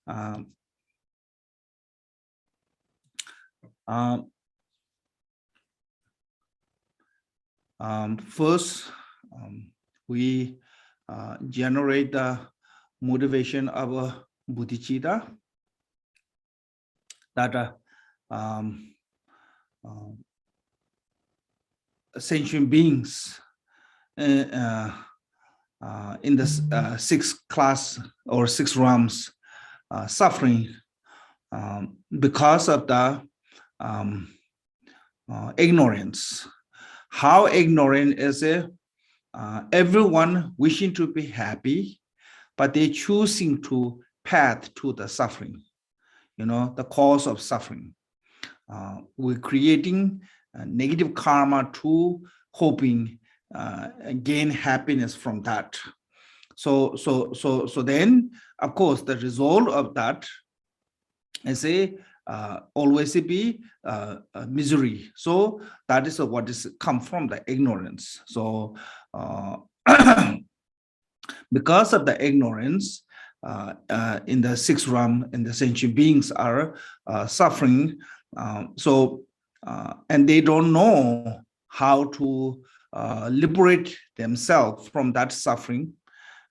Um, um, First, we generate the motivation of bodhicitta, that um, sentient beings in the sixth class or six realms suffering because of the ignorance. How ignorant is it? Everyone wishing to be happy, but they choosing to path to the suffering, the cause of suffering. We're creating negative karma to hoping gain happiness from that. So then, of course, the result of that is always be misery. So that is what is come from the ignorance. So because of the ignorance, in the sixth realm, and the sentient beings are suffering. And they don't know how to liberate themselves from that suffering.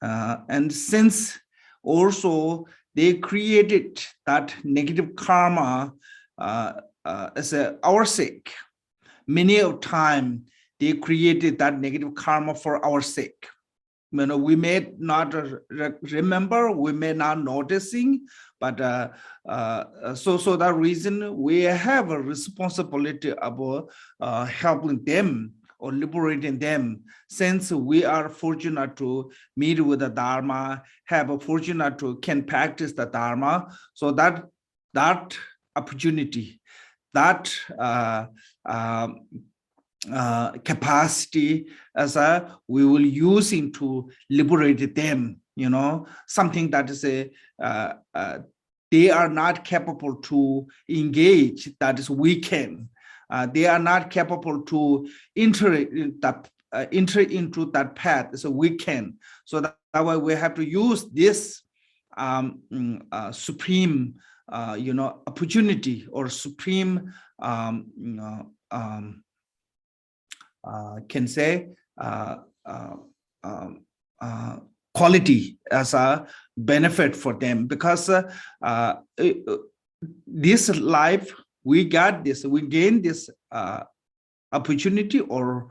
And since also they created that negative karma as our sake, many of time they created that negative karma for our sake. We may not remember, we may not noticing, but so that reason we have a responsibility about helping them or liberating them, since we are fortunate to meet with the Dharma, have a fortunate to can practice the Dharma. So that opportunity, that capacity as we will using to liberate them, something that is they are not capable to engage, that is we can. They are not capable to enter into that path, so we can. So that way we have to use this supreme opportunity or supreme can say quality as a benefit for them, because this life we got this, we gain this opportunity or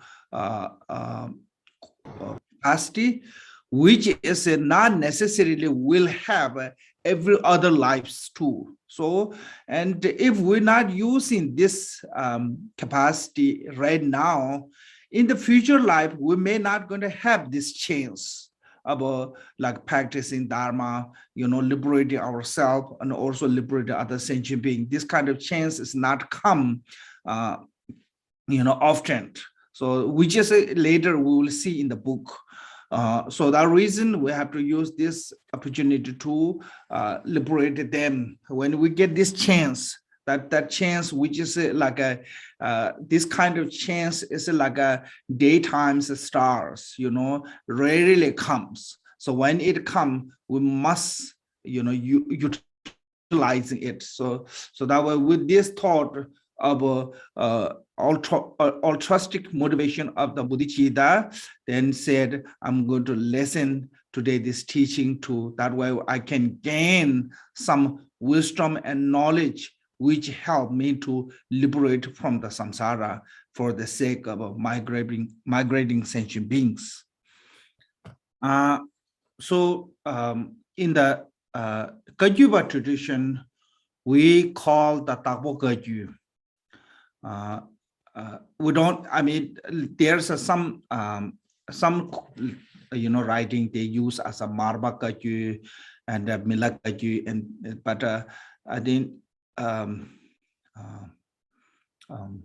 capacity, which is not necessarily will have every other lives too. So, and if we're not using this capacity right now, in the future life, we may not going to have this chance about like practicing Dharma, liberating ourselves and also liberating other sentient beings. This kind of chance is not come, often. So we just later we will see in the book. So that reason we have to use this opportunity to liberate them. When we get this chance, that chance, which is like this kind of chance is like a daytime stars, rarely comes. So when it comes, we must, utilizing it. So that way, with this thought of altruistic motivation of the bodhicitta, then said, I'm going to listen today this teaching too. That way I can gain some wisdom and knowledge which help me to liberate from the samsara for the sake of migrating sentient beings. So in the Kagyupa tradition, we call the Takpo Kagyu. We don't, I mean, there's some writing they use as a Marba Kagyu and Mila Kagyu, but I think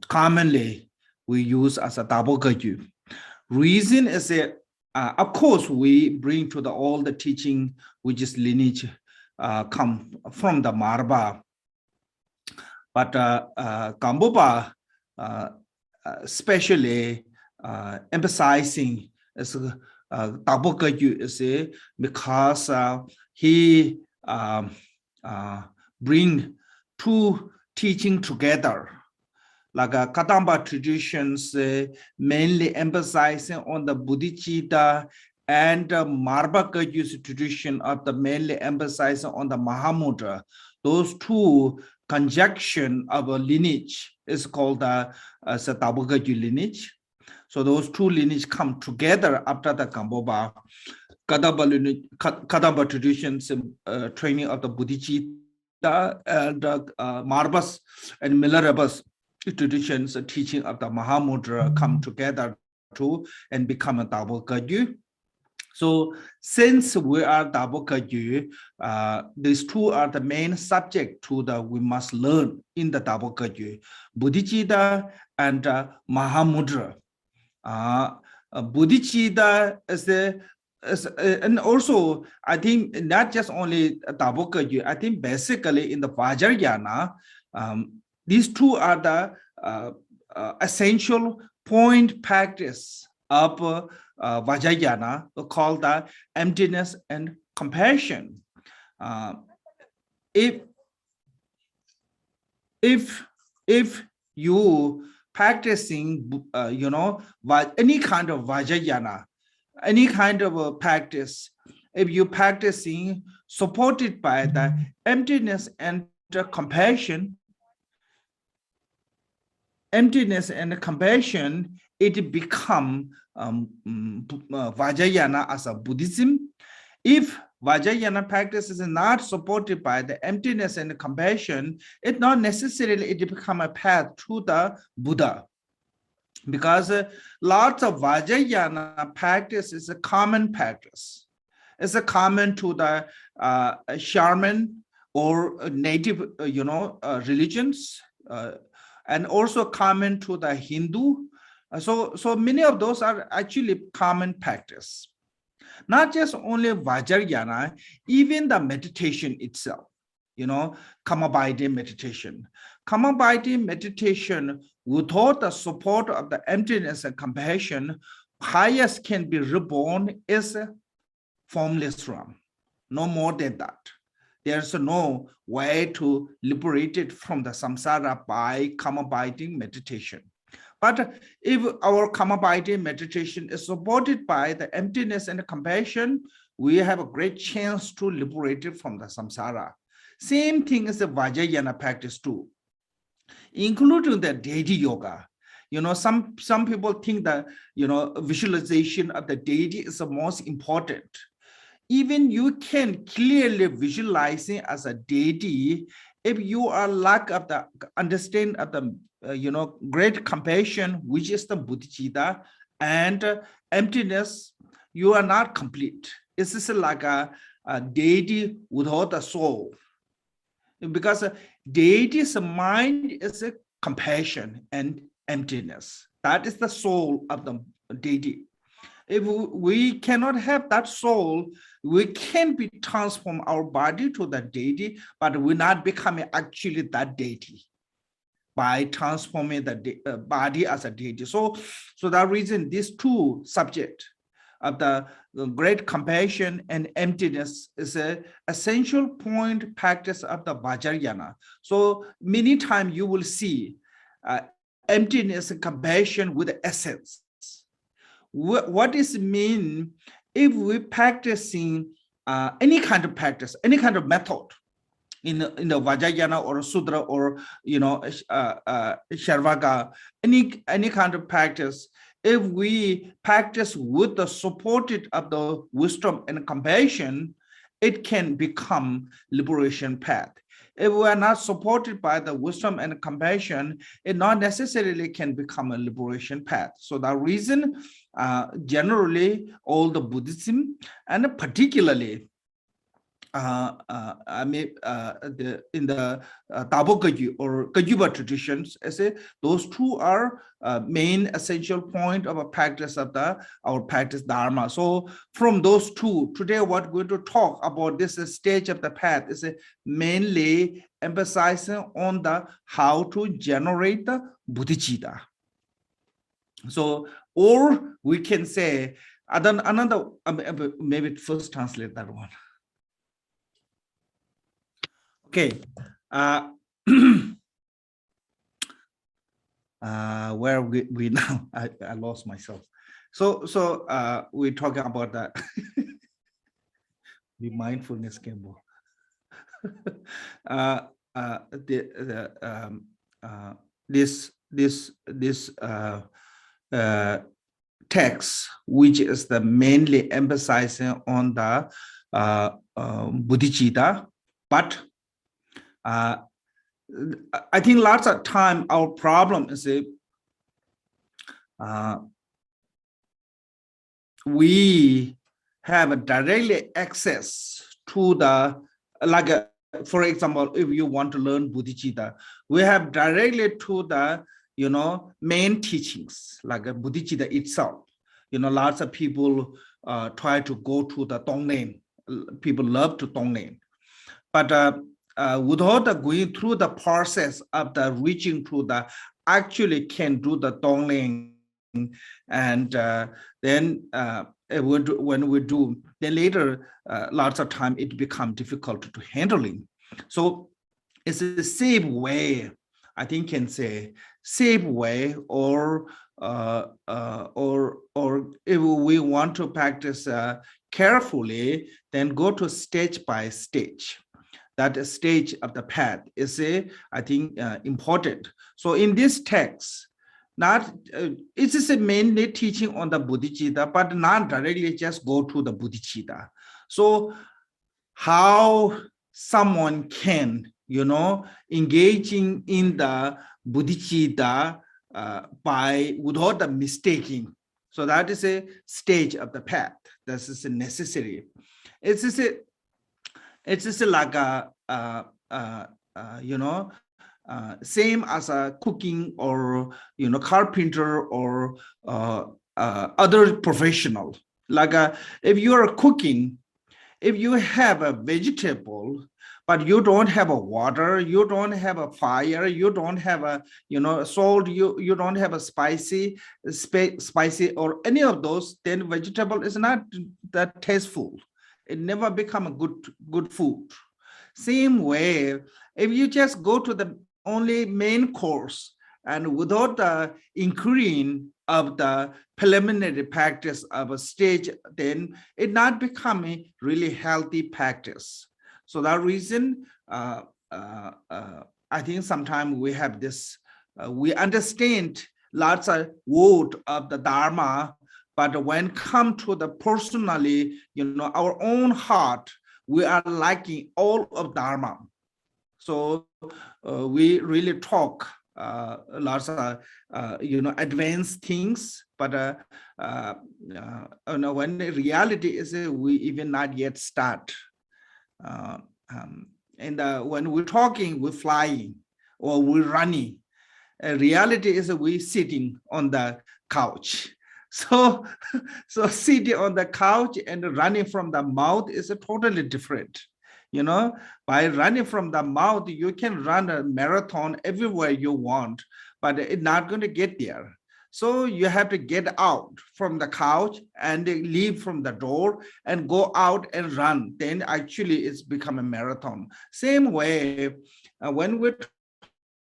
commonly we use as a Takpo Kagyu. Reason is that, of course, we bring to all the teaching, which is lineage, come from the Marba. But Gampopa especially emphasizing as Takpo Kagyu is because he bring two teaching together. Like Kadamba traditions mainly emphasizing on the Bodhicitta, and Marvaka tradition of the mainly emphasizing on the Mahamudra. Those two conjunction of a lineage is called the Tabokaju lineage. So those two lineage come together after the Kamboba. Kadamba traditions training of the Bodhicitta, and Marbas and Milarebas traditions teaching of the Mahamudra come together too and become a double Kagyu. So since we are double Kagyu, these two are the main subject to the we must learn in the double Kagyu, Bodhicitta and Mahamudra. Bodhicitta is the and also I think not just only double Kagyu, I think basically in the Vajrayana, these two are the essential point practice of Vajrayana, called the emptiness and compassion. If you practicing, any kind of Vajrayana, any kind of practice, if you practicing supported by the emptiness and the compassion, it become Vajrayana as a Buddhism. If Vajrayana practice is not supported by the emptiness and the compassion, it not necessarily it become a path to the Buddha. Because lots of Vajrayana practice is a common practice. It's a common to the shaman or native, religions, and also common to the Hindu. So many of those are actually common practice. Not just only Vajrayana, even the meditation itself, Kamabhayati meditation. Kamabhayati meditation, without the support of the emptiness and compassion, highest can be reborn is a formless realm. No more than that. There's no way to liberate it from the samsara by Kamabhayati meditation. But if our Kamabhayati meditation is supported by the emptiness and the compassion, we have a great chance to liberate it from the samsara. Same thing as the Vajrayana practice too, including the deity yoga. Some people think that visualization of the deity is the most important. Even you can clearly visualize it as a deity if you are lack of the understand of the great compassion, which is the Bodhicitta, and emptiness, you are not complete. It's just like a deity without a soul. Because deity's mind is a compassion and emptiness. That is the soul of the deity. If we cannot have that soul, we can be transform our body to that deity, but we're not becoming actually that deity by transforming the body as a deity. So that reason, these two subjects of the great compassion and emptiness is an essential point practice of the Vajrayana. So many times you will see emptiness and compassion with the essence. What does it mean if we practicing any kind of practice, any kind of method in the Vajrayana or Sudra or Sharvaka, any kind of practice, if we practice with the supported of the wisdom and compassion, it can become liberation path. If we are not supported by the wisdom and compassion, it not necessarily can become a liberation path. So the reason, generally, all the Buddhism, and particularly in the Tabo Kagyu or Kagyuba traditions, those two are main essential point of a practice of our practice Dharma. So from those two, today what we're going to talk about this stage of the path is mainly emphasizing on the how to generate the Bodhicitta. So, or we can say maybe first translate that one. Okay. Where we now? I lost myself. So we're talking about that. The mindfulness gamble. This text, which is the mainly emphasizing on the bodhicitta, but I think lots of time our problem is we have a directly access to the, like for example, if you want to learn bodhicitta, we have directly to the main teachings like bodhicitta itself. Lots of people try to go to the Tonglen. People love to Tonglen, but without going through the process of the reaching to the actually can do the Tonglen, and then when we do, then later lots of time it becomes difficult to handling. So it's the same way, I think can say same way, or if we want to practice carefully, then go to stage by stage. That stage of the path is I think important. So in this text, not it is mainly teaching on the bodhicitta, but not directly just go to the bodhicitta. So how someone can engaging in the bodhicitta by without the mistaking. So that is a stage of the path. This is necessary. It's just like a same as a cooking or carpenter or other professional. Like if you are cooking, if you have a vegetable, but you don't have a water, you don't have a fire, you don't have a salt, you don't have a spicy or any of those, then vegetable is not that tasteful. It never become a good food. Same way, if you just go to the only main course and without the increasing of the preliminary practice of a stage, then it not become a really healthy practice. So that reason, I think sometimes we have this, we understand lots of word of the Dharma, but when come to the personally, our own heart, we are lacking all of Dharma. So we really talk lots of advanced things, but when the reality is we even not yet start. And when we're talking, we're flying or we're running. Reality is we sitting on the couch. So sitting on the couch and running from the mouth is totally different. By running from the mouth, you can run a marathon everywhere you want, but it's not going to get there. So you have to get out from the couch and leave from the door and go out and run. Then actually it's become a marathon. Same way, when we're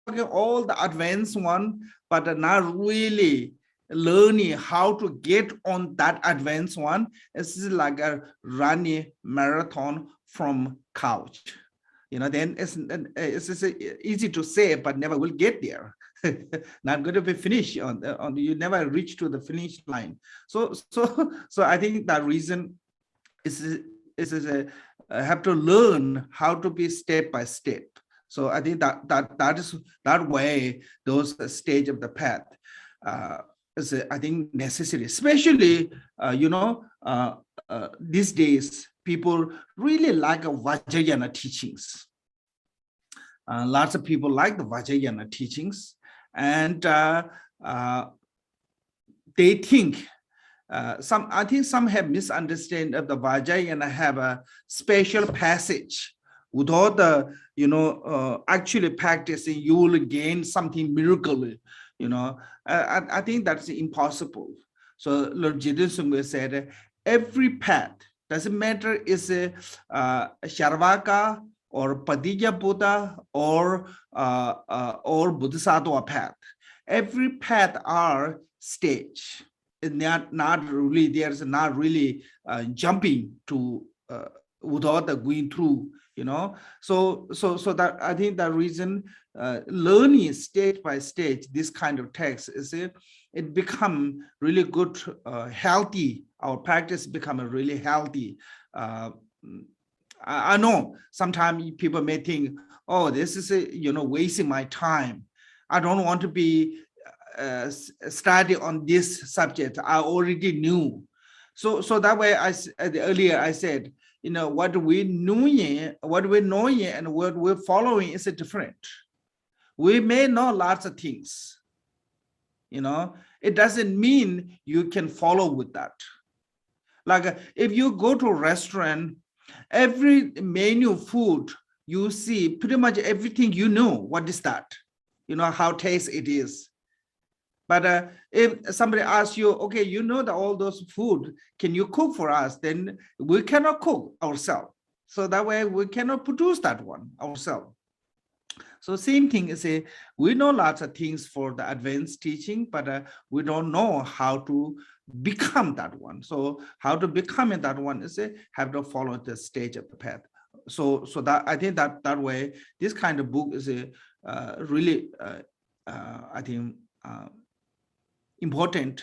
talking all the advanced one, but not really learning how to get on that advanced one, it's like a running marathon from couch. Then it's easy to say, but never will get there. Not going to be finished on you never reach to the finish line. So I think that reason is have to learn how to be step by step. So I think that is that way, those stage of the path is I think necessary, especially these days people really like Vajrayana teachings. Lots of people like the Vajrayana teachings, and they think I think some have misunderstood of the Vajrayana have a special passage. Without the actually practicing, you will gain something miracle. I think that's impossible. So Lord Jidin Sungwe said, every path doesn't matter is a Charvaka or Padija Buddha, or Bodhisattva path. Every path are stage. Not really, there's not really jumping to without going through, So that I think the reason learning stage by stage this kind of text is it become really good, healthy. Our practice become a really healthy. I know sometimes people may think, oh, this is wasting my time. I don't want to be study on this subject. I already knew. So that way, earlier I said, what we're knowing and what we're following is different. We may know lots of things. It doesn't mean you can follow with that. Like if you go to a restaurant, every menu food you see, pretty much everything what is that? How taste it is. But if somebody asks you, okay, all those food, can you cook for us? Then we cannot cook ourselves. So that way we cannot produce that one ourselves. So same thing is we know lots of things for the advanced teaching, but we don't know how to become that one. So how to become that one is have to follow the stage of the path. So that I think that way, this kind of book is really, I think, important,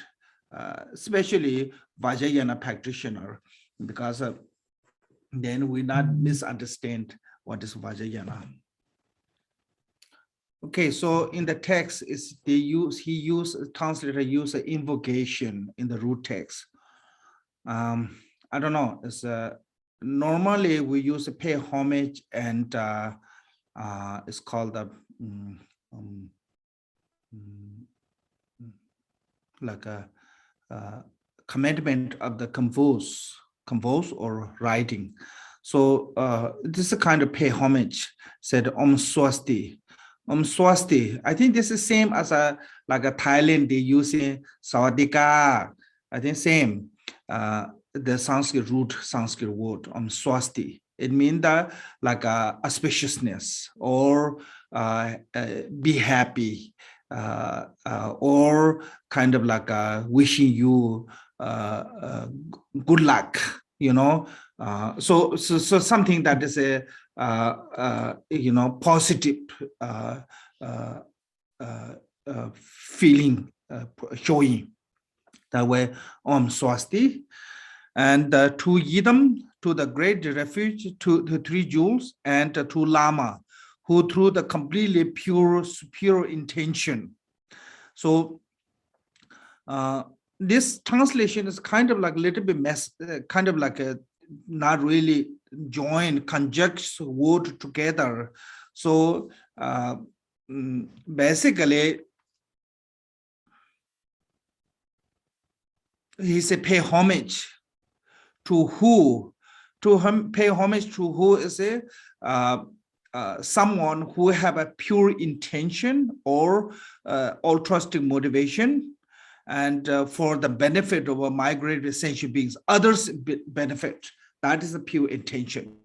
especially Vajrayana practitioner, because then we not misunderstand what is Vajrayana. Okay, so in the text translator use an invocation in the root text. I don't know. It's normally we use a pay homage, and it's called the like a commandment of the compose or writing. So this is a kind of pay homage. Said Om Swasti. Om Swasti. I think this is same as like a Thailand, they using Sawadika. I think same. The Sanskrit root, Sanskrit word Om Swasti. It means that like a auspiciousness, or be happy, or kind of like wishing you good luck, so something that is a positive feeling, showing that way. Om Swasti. And to Yidam, to the great refuge, to the three jewels, and to Lama, who through the completely pure, superior intention. So this translation is kind of like a little bit kind of like a not really join, conjunct word together. So basically, he said pay homage to who? Pay homage to who is someone who have a pure intention or altruistic motivation, and for the benefit of a migrated essential beings, others benefit. That is a pure intention.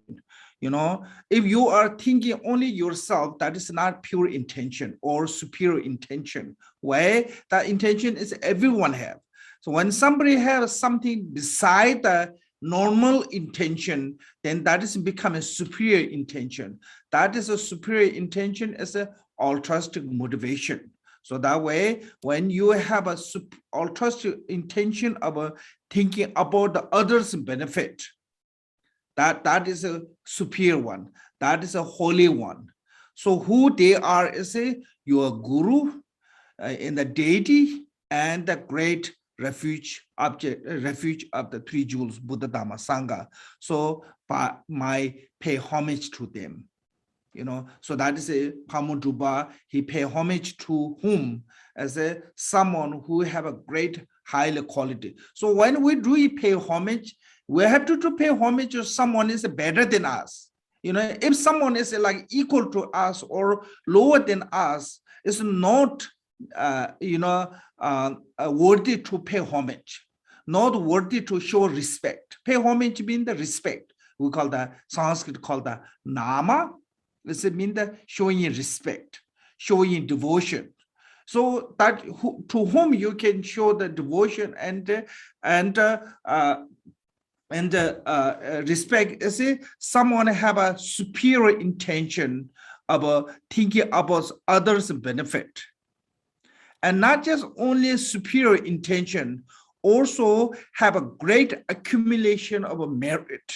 If you are thinking only yourself, that is not pure intention or superior intention. Why? That intention is everyone have. So when somebody has something beside the normal intention, then that is become a superior intention. That is a superior intention as an altruistic motivation. So that way, when you have a altruistic intention of thinking about the others' benefit, that is a superior one. That is a holy one. So who they are is your guru in the deity and the great refuge of the three jewels, Buddha, Dhamma, Sangha. So my pay homage to them. So that is a Pamuduba. He pay homage to whom? As someone who have a great high quality. So when we do pay homage, we have to pay homage to someone is better than us. If someone is like equal to us or lower than us, it's not worthy to pay homage, not worthy to show respect. Pay homage means the respect. we call the Sanskrit called the nama. This means the showing respect, showing devotion. So that to whom you can show the devotion and respect is someone have a superior intention of thinking about others' benefit, and not just only superior intention, also have a great accumulation of a merit.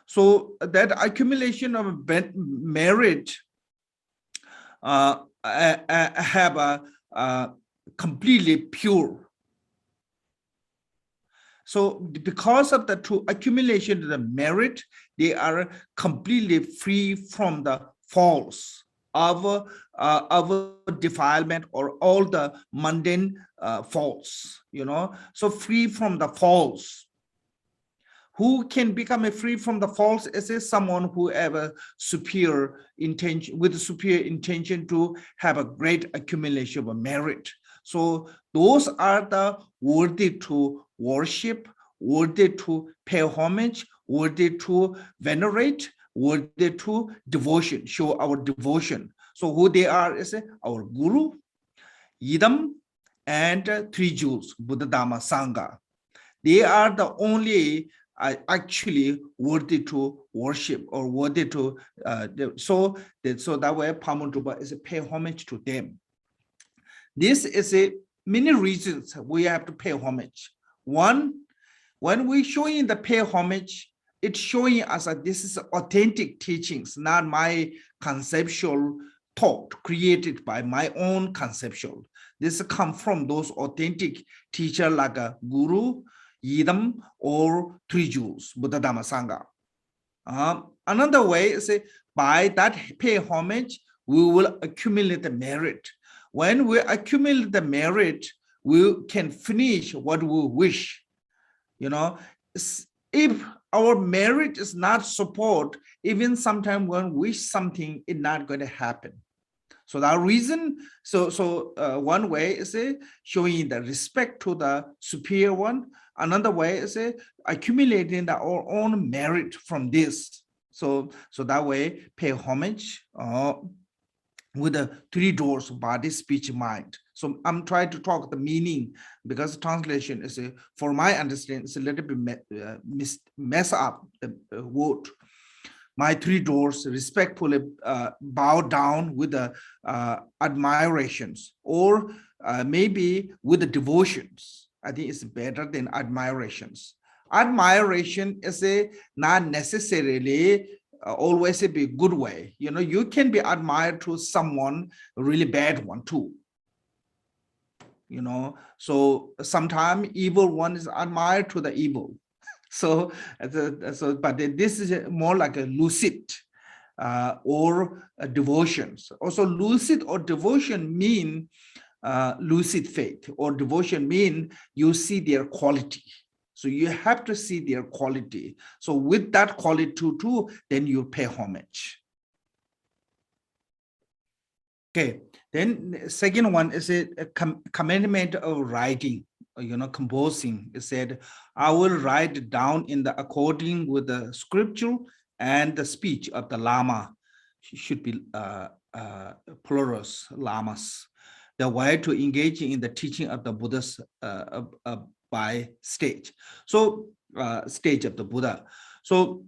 So that accumulation of merit have a completely pure. So because of the true accumulation of the merit, they are completely free from the faults of defilement or all the mundane faults, so free from the faults. Who can become free from the faults is someone who have a superior intention, with superior intention to have a great accumulation of merit. So those are the worthy to worship, worthy to pay homage, worthy to venerate, worthy to devotion, show our devotion. So who they are is our Guru, Yidam, and three jewels, Buddha, Dhamma, Sangha. They are the only actually worthy to worship or worthy to, so that way Pamuntrupa is a pay homage to them. This is many reasons we have to pay homage. One, when we showing the pay homage, it's showing us that this is authentic teachings, not my conceptual thought created by my own conceptual. This come from those authentic teacher like a Guru, Yidam, or three jewels, Buddha, Dhamma, Sangha. Another way is by that pay homage, we will accumulate the merit. When we accumulate the merit, we can finish what we wish. If our merit is not support, even sometimes when we wish something, it's not going to happen. So that reason, one way is showing the respect to the superior one. Another way is accumulating our own merit from this. So that way, pay homage with the three doors: body, speech, mind. So I'm trying to talk the meaning, because translation is for my understanding, it's a little bit mess up the word. My three doors respectfully bow down with the admirations, or maybe with the devotions. I think it's better than admirations. Admiration is not necessarily always be good way. You can be admired to someone really bad one too. So sometimes evil one is admired to the evil. But this is more like a lucid or devotions. Also, lucid or devotion mean lucid faith, or devotion mean you see their quality. So you have to see their quality. So with that quality too, then you pay homage. Okay, then the second one is a commandment of writing, composing. It said, I will write down in the according with the scripture and the speech of the Lama. Should be plurals, lamas. The way to engage in the teaching of the Buddha's by stage. So stage of the Buddha. So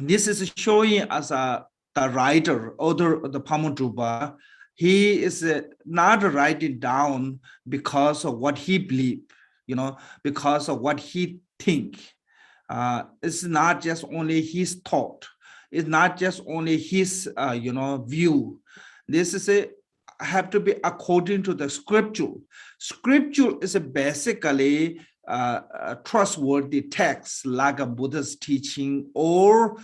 this is showing as the writer, author of the Pamuntrupa. He is not writing down because of what he believes, because of what he think. It's not just only his thought. It's not just only his, view. This is have to be according to the scripture. Scripture is basically trustworthy text like a Buddha's teaching, or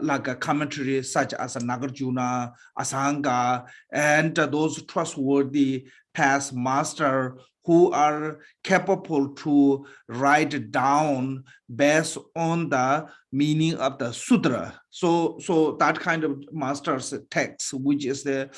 like a commentary such as a Nagarjuna, Asanga, and those trustworthy past master who are capable to write down based on the meaning of the sutra. So that kind of master's text, which is the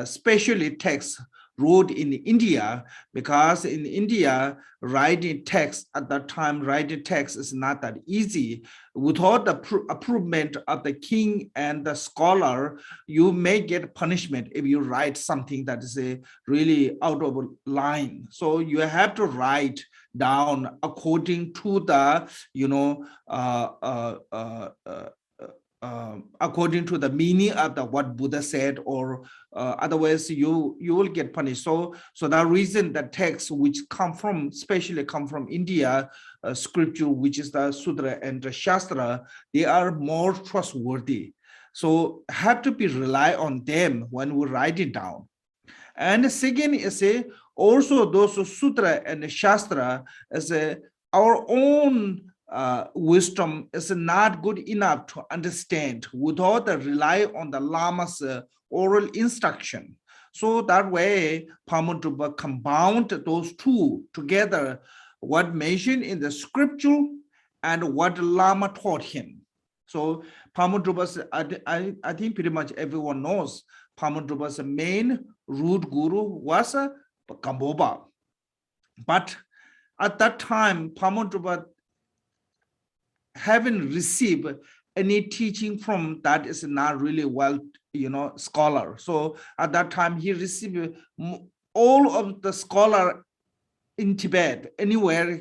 specially text wrote in India, because in India, writing text at that time, writing text is not that easy. Without the approval of the king and the scholar, you may get punishment if you write something that is really out of line. So you have to write down according to the, according to the meaning of the what Buddha said, or otherwise you will get punished. So that reason the text which especially come from India, scripture, which is the Sutra and the Shastra, they are more trustworthy. So have to be rely on them when we write it down. And the second is also those Sutra and Shastra is our own wisdom is not good enough to understand without the rely on the Lama's oral instruction. So that way, Pamudrupa compound those two together, what mentioned in the scripture and what Lama taught him. So Pamudrupa's, I think pretty much everyone knows, Pamudrupa's main root guru was Gampopa. But at that time, Pamudrupa haven't received any teaching from that is not really well, scholar. So at that time, he received all of the scholar in Tibet, anywhere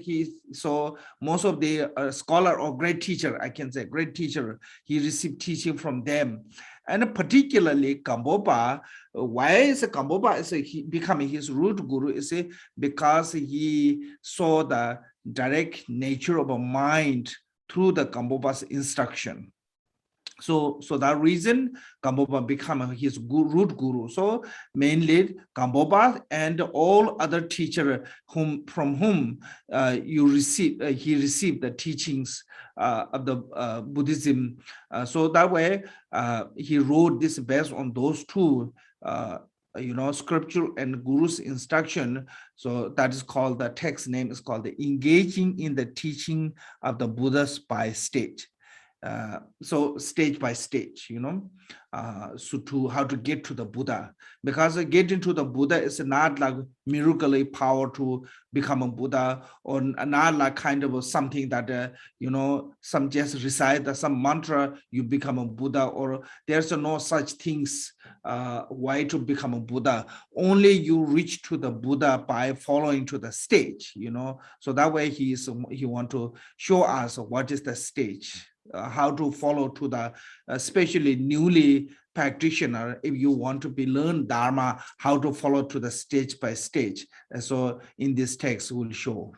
so most of the scholar or great teacher, I can say great teacher, he received teaching from them. And particularly Gampopa, why is Gampopa becoming his root guru? Is because he saw the direct nature of a mind through the Gampopa's instruction. So that reason, Gampopa become his root guru. So mainly Gampopa and all other teachers from whom he received the teachings of the Buddhism. So that way, he wrote this based on those two, scripture and guru's instruction. So that is called, the text name is called the Engaging in the Teaching of the Buddhas by Stage. So stage by stage, so to how to get to the Buddha, because getting to the Buddha is not like miracle power to become a Buddha, or not like kind of something that some just recite some mantra you become a Buddha, or there's no such things why to become a Buddha. Only you reach to the Buddha by following to the stage, so that way he want to show us what is the stage. How to follow to the especially newly practitioner, if you want to learn Dharma, how to follow to the stage by stage. And so in this text will show.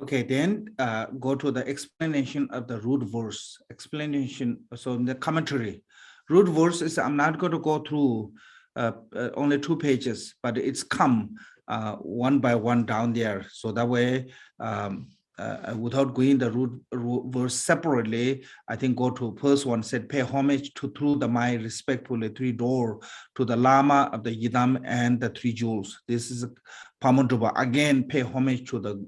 Okay, then go to the explanation of the root verse. Explanation, so in the commentary, root verse is, I'm not going to go through only 2 pages, but it's come one by one down there. So that way, without going the root verse separately, I think go to first one, said, pay homage to through the mind respectfully 3 door to the Lama of the Yidam and the 3 jewels. This is Pamudrupa. Again, pay homage to the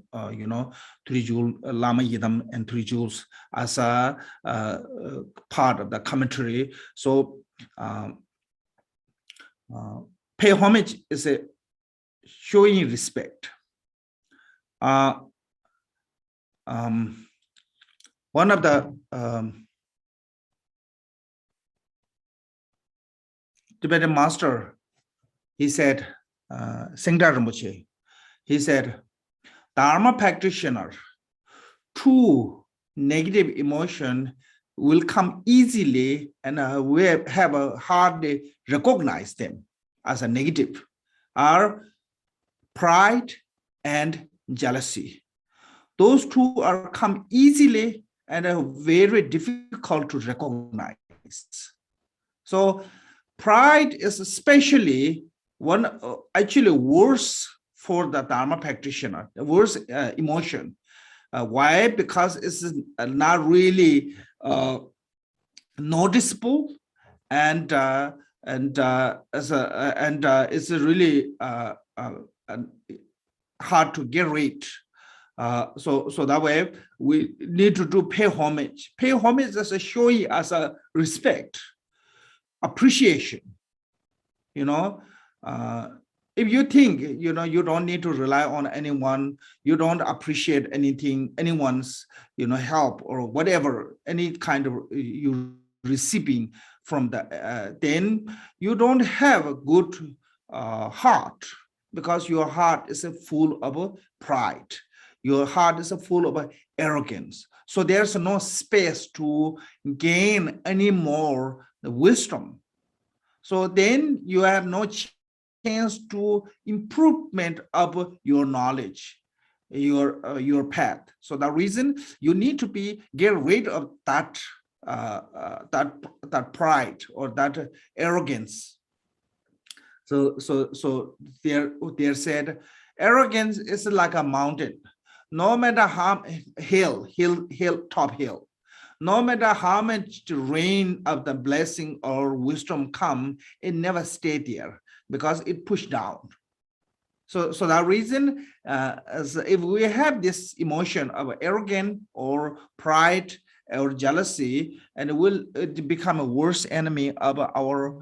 3 jewel Lama Yidam and 3 jewels as a part of the commentary. So pay homage is a showing respect. One of the Tibetan master, he said, Sengda Rinpoche, he said, Dharma practitioner, true negative emotion will come easily, and we have a hardly recognize them as a negative, are pride and jealousy. Those two are come easily and are very difficult to recognize. So pride is especially one actually worse for the Dharma practitioner, the worst emotion. Why? Because it's not really noticeable, and it's really hard to get rid. So that way we need to do pay homage. Pay homage is showing as a respect, appreciation. you know. uh, if you think, you know, you don't need to rely on anyone, you don't appreciate anything, anyone's, you know, help or whatever, any kind of you receiving from the, then you don't have a good heart, because your heart is full of pride, your heart is full of arrogance. So there's no space to gain any more the wisdom. So then you have no chance to improvement of your knowledge, your path. So the reason you need to be get rid of that that pride or that arrogance. So they're said arrogance is like a mountain. No matter how top hill, no matter how much rain of the blessing or wisdom come, it never stay there because it pushed down. So that reason, as if we have this emotion of arrogance or pride or jealousy, and it will become a worse enemy of our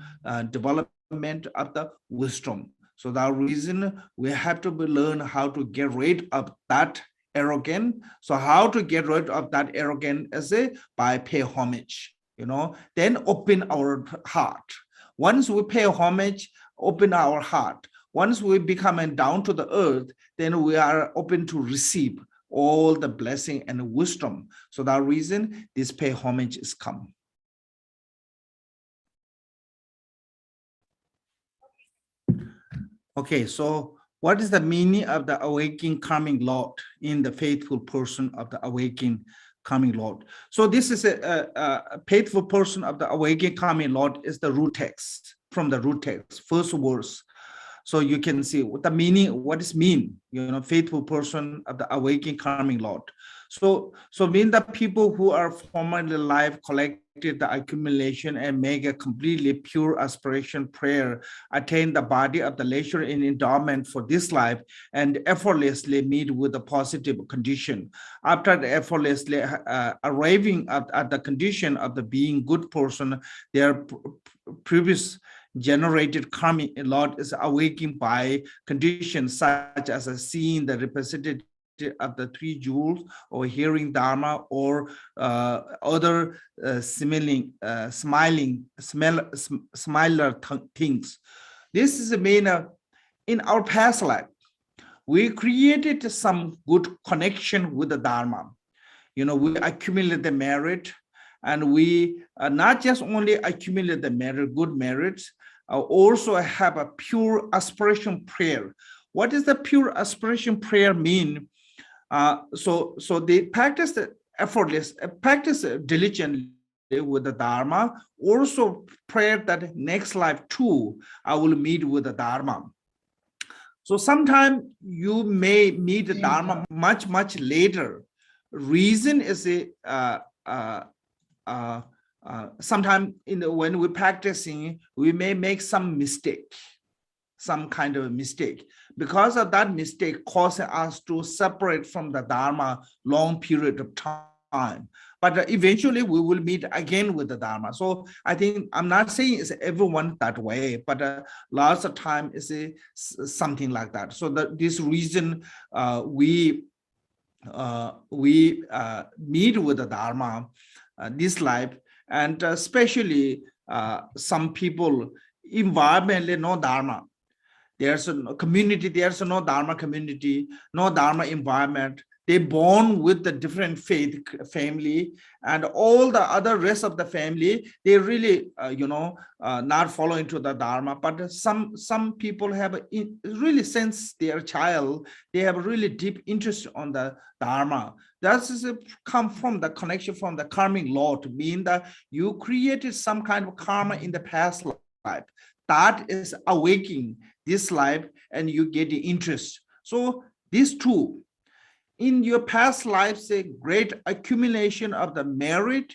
development of the wisdom. So that reason, we have to learn how to get rid of that arrogance. So how to get rid of that arrogance is by pay homage, you know, then open our heart. Once we pay homage, open our heart. Once we become down to the earth, then we are open to receive all the blessing and wisdom. So that reason, this pay homage is come. Okay, so what is the meaning of the awakening coming Lord in the faithful person of the awakening coming Lord? So this is a faithful person of the awakening coming Lord is the root text, from the root text, first verse. So you can see what the meaning, what is mean, you know, faithful person of the awakening coming Lord. So mean the people who are formerly alive collected the accumulation and make a completely pure aspiration prayer, attain the body of the leisure in endowment for this life, and effortlessly meet with the positive condition. After the effortlessly arriving at the condition of the being good person, their previous generated karmic lot is awakened by conditions such as seeing the representative of the three jewels or hearing dharma or other similar things. This is the main in our past life we created some good connection with the dharma. You know, we accumulate the merit, and we not just only accumulate the merit, good merits, also have a pure aspiration prayer. What does the pure aspiration prayer mean? So they practice the effortless, practice diligently with the Dharma, also pray that next life too, I will meet with the Dharma. So sometimes you may meet the Dharma much later. Reason is sometimes when we're practicing, we may make some mistake, some kind of mistake. Because of that mistake causes us to separate from the Dharma long period of time. But eventually we will meet again with the Dharma. So I think I'm not saying it's everyone that way, but lots of time is something like that. So this reason we meet with the Dharma this life, and especially some people environmentally no Dharma. There's a community, there's no Dharma community, no Dharma environment. They born with the different faith family, and all the other rest of the family, they really, not following to the Dharma. But some people have really, since their child, they have a really deep interest on the Dharma. That is come from the connection from the karmic law, to mean that you created some kind of karma in the past life. That is awakening this life, and you get the interest. So these two, in your past lives, a great accumulation of the merit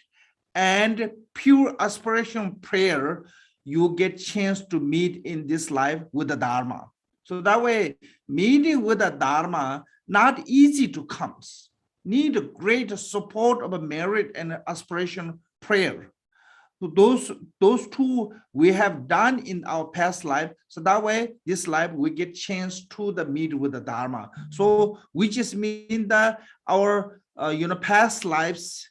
and pure aspiration prayer, you get chance to meet in this life with the Dharma. So that way, meeting with the Dharma, not easy to come. Need a great support of a merit and aspiration prayer. those two we have done in our past life. So that way, this life we get chance to the meet with the Dharma. So which is mean that our past lives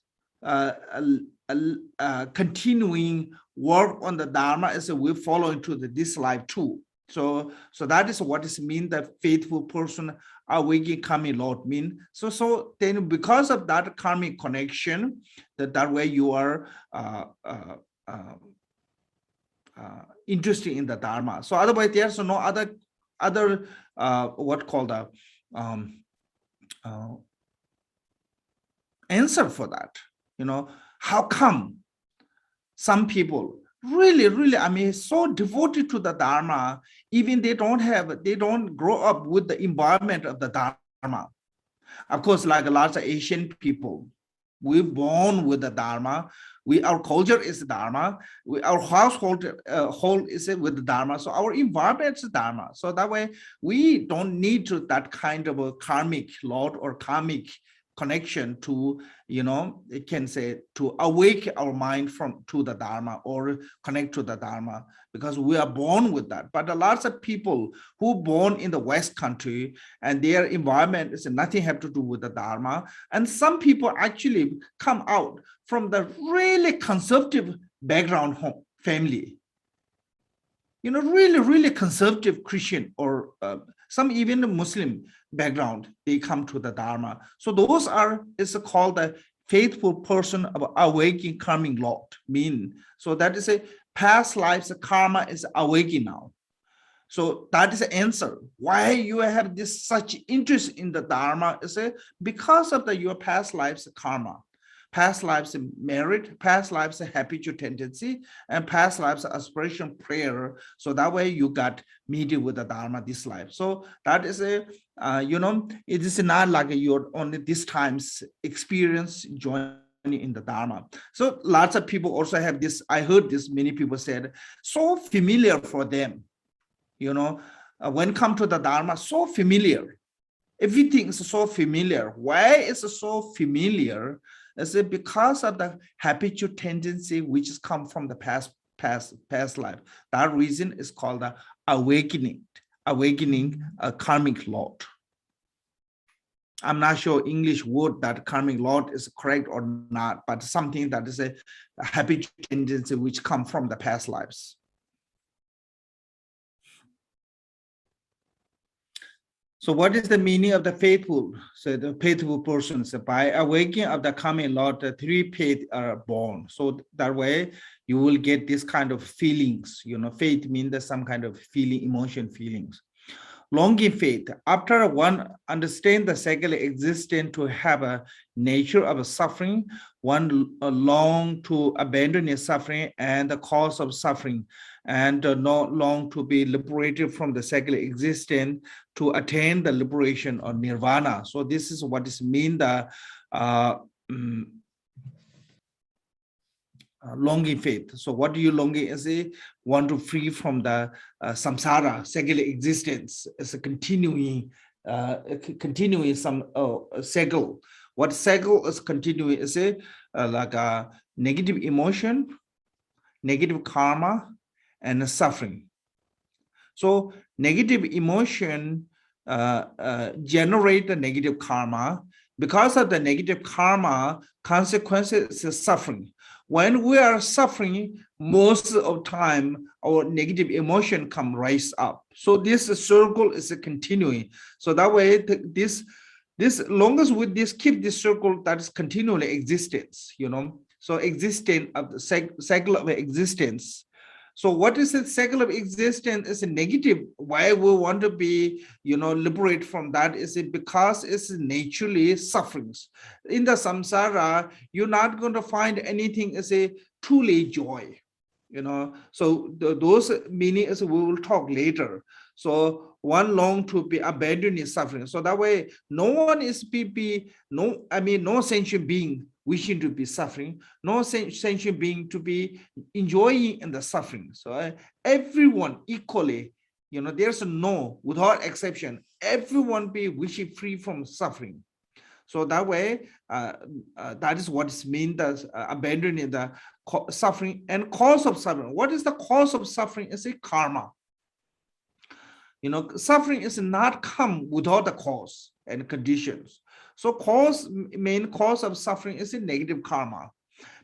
continuing work on the Dharma as we follow into this life too. So that is what is mean the faithful person awakening karmic Lord mean. So then because of that karmic connection, that way you are interested in the Dharma. So otherwise there's no other what called a answer for that. How come some people really, I mean, so devoted to the Dharma, even they don't grow up with the environment of the Dharma. Of course, like a lot of Asian people, we're born with the Dharma. Our culture is Dharma. Our household whole is with the Dharma. So our environment is Dharma. So that way, we don't need to that kind of a karmic Lord or karmic connection to, it can say, to awake our mind to the Dharma or connect to the Dharma, because we are born with that. But a lot of people who born in the West country and their environment is nothing have to do with the Dharma. And some people actually come out from the really conservative background home family, really conservative Christian or some even Muslim background, they come to the Dharma. So those is called the faithful person of awakening karmic Lord mean. So that is a past lives karma is awakening now. So that is the answer. Why you have this such interest in the Dharma is because of your past lives karma. Past lives merit, past lives habitual tendency, and past lives aspiration prayer. So that way you got meeting with the Dharma this life. So that is it is not like you're only this time's experience joining in the Dharma. So lots of people also have this, I heard this, many people said, so familiar for them, when come to the Dharma, so familiar. Everything is so familiar. Why is it so familiar? Is it because of the habitual tendency which has come from the past life? That reason is called the awakening a karmic Lord. I'm not sure English word that karmic Lord is correct or not, but something that is a habitual tendency which come from the past lives. So what is the meaning of the faithful? So the faithful persons, by awakening of the karmic Lord, the three faith are born. So that way you will get this kind of feelings. Faith means some kind of feeling, emotion, feelings. Longing faith, after one understand the secular existence to have a nature of a suffering, one long to abandon his suffering and the cause of suffering, and not long to be liberated from the secular existence to attain the liberation or nirvana. So this is what is mean the longing faith. So what do you longing is want to free from the samsara, secular existence, is a continuing some cycle. What cycle is continuing is like a negative emotion, negative karma, and suffering. So negative emotion generate the negative karma. Because of the negative karma, consequences is suffering. When we are suffering, most of the time, our negative emotion come rise up. So this circle is continuing. So that way, this longest with this, keep this circle that is continually existence, So existence of the cycle of existence. So what is the cycle of existence is a negative. Why we want to be, liberate from that is it because it's naturally sufferings. In the samsara, you're not going to find anything as a truly joy, So those meaning is we will talk later. So one long to be abandoning suffering. So that way, no one is no sentient being wishing to be suffering, no sentient being to be enjoying in the suffering. So everyone equally, there's no, without exception, everyone be wishing free from suffering. So that way, that is what is mean that abandoning the suffering and cause of suffering. What is the cause of suffering? Is a karma. Suffering is not come without the cause and conditions. So main cause of suffering is a negative karma.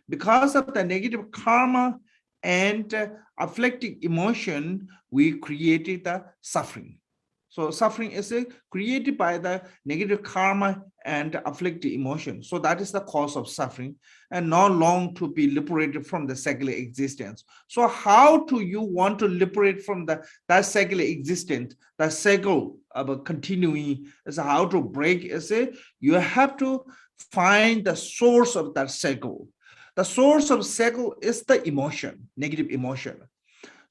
Because of the negative karma and afflicting emotion, we created the suffering. So suffering is created by the negative karma and afflicted emotion. So that is the cause of suffering, and not long to be liberated from the secular existence. So how do you want to liberate from that secular existence, that cycle of continuing? Is how to break? Is you have to find the source of that cycle. The source of cycle is the emotion, negative emotion.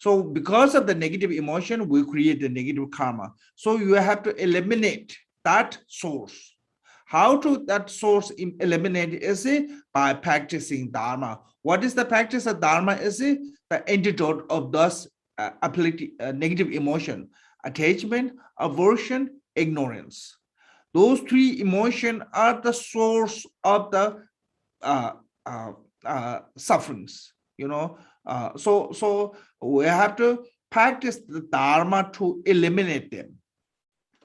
So because of the negative emotion, we create the negative karma. So you have to eliminate that source. How to that source eliminate is by practicing Dharma. What is the practice of Dharma? Is the antidote of those negative emotion: attachment, aversion, ignorance. Those three emotions are the source of the sufferings. So we have to practice the Dharma to eliminate them.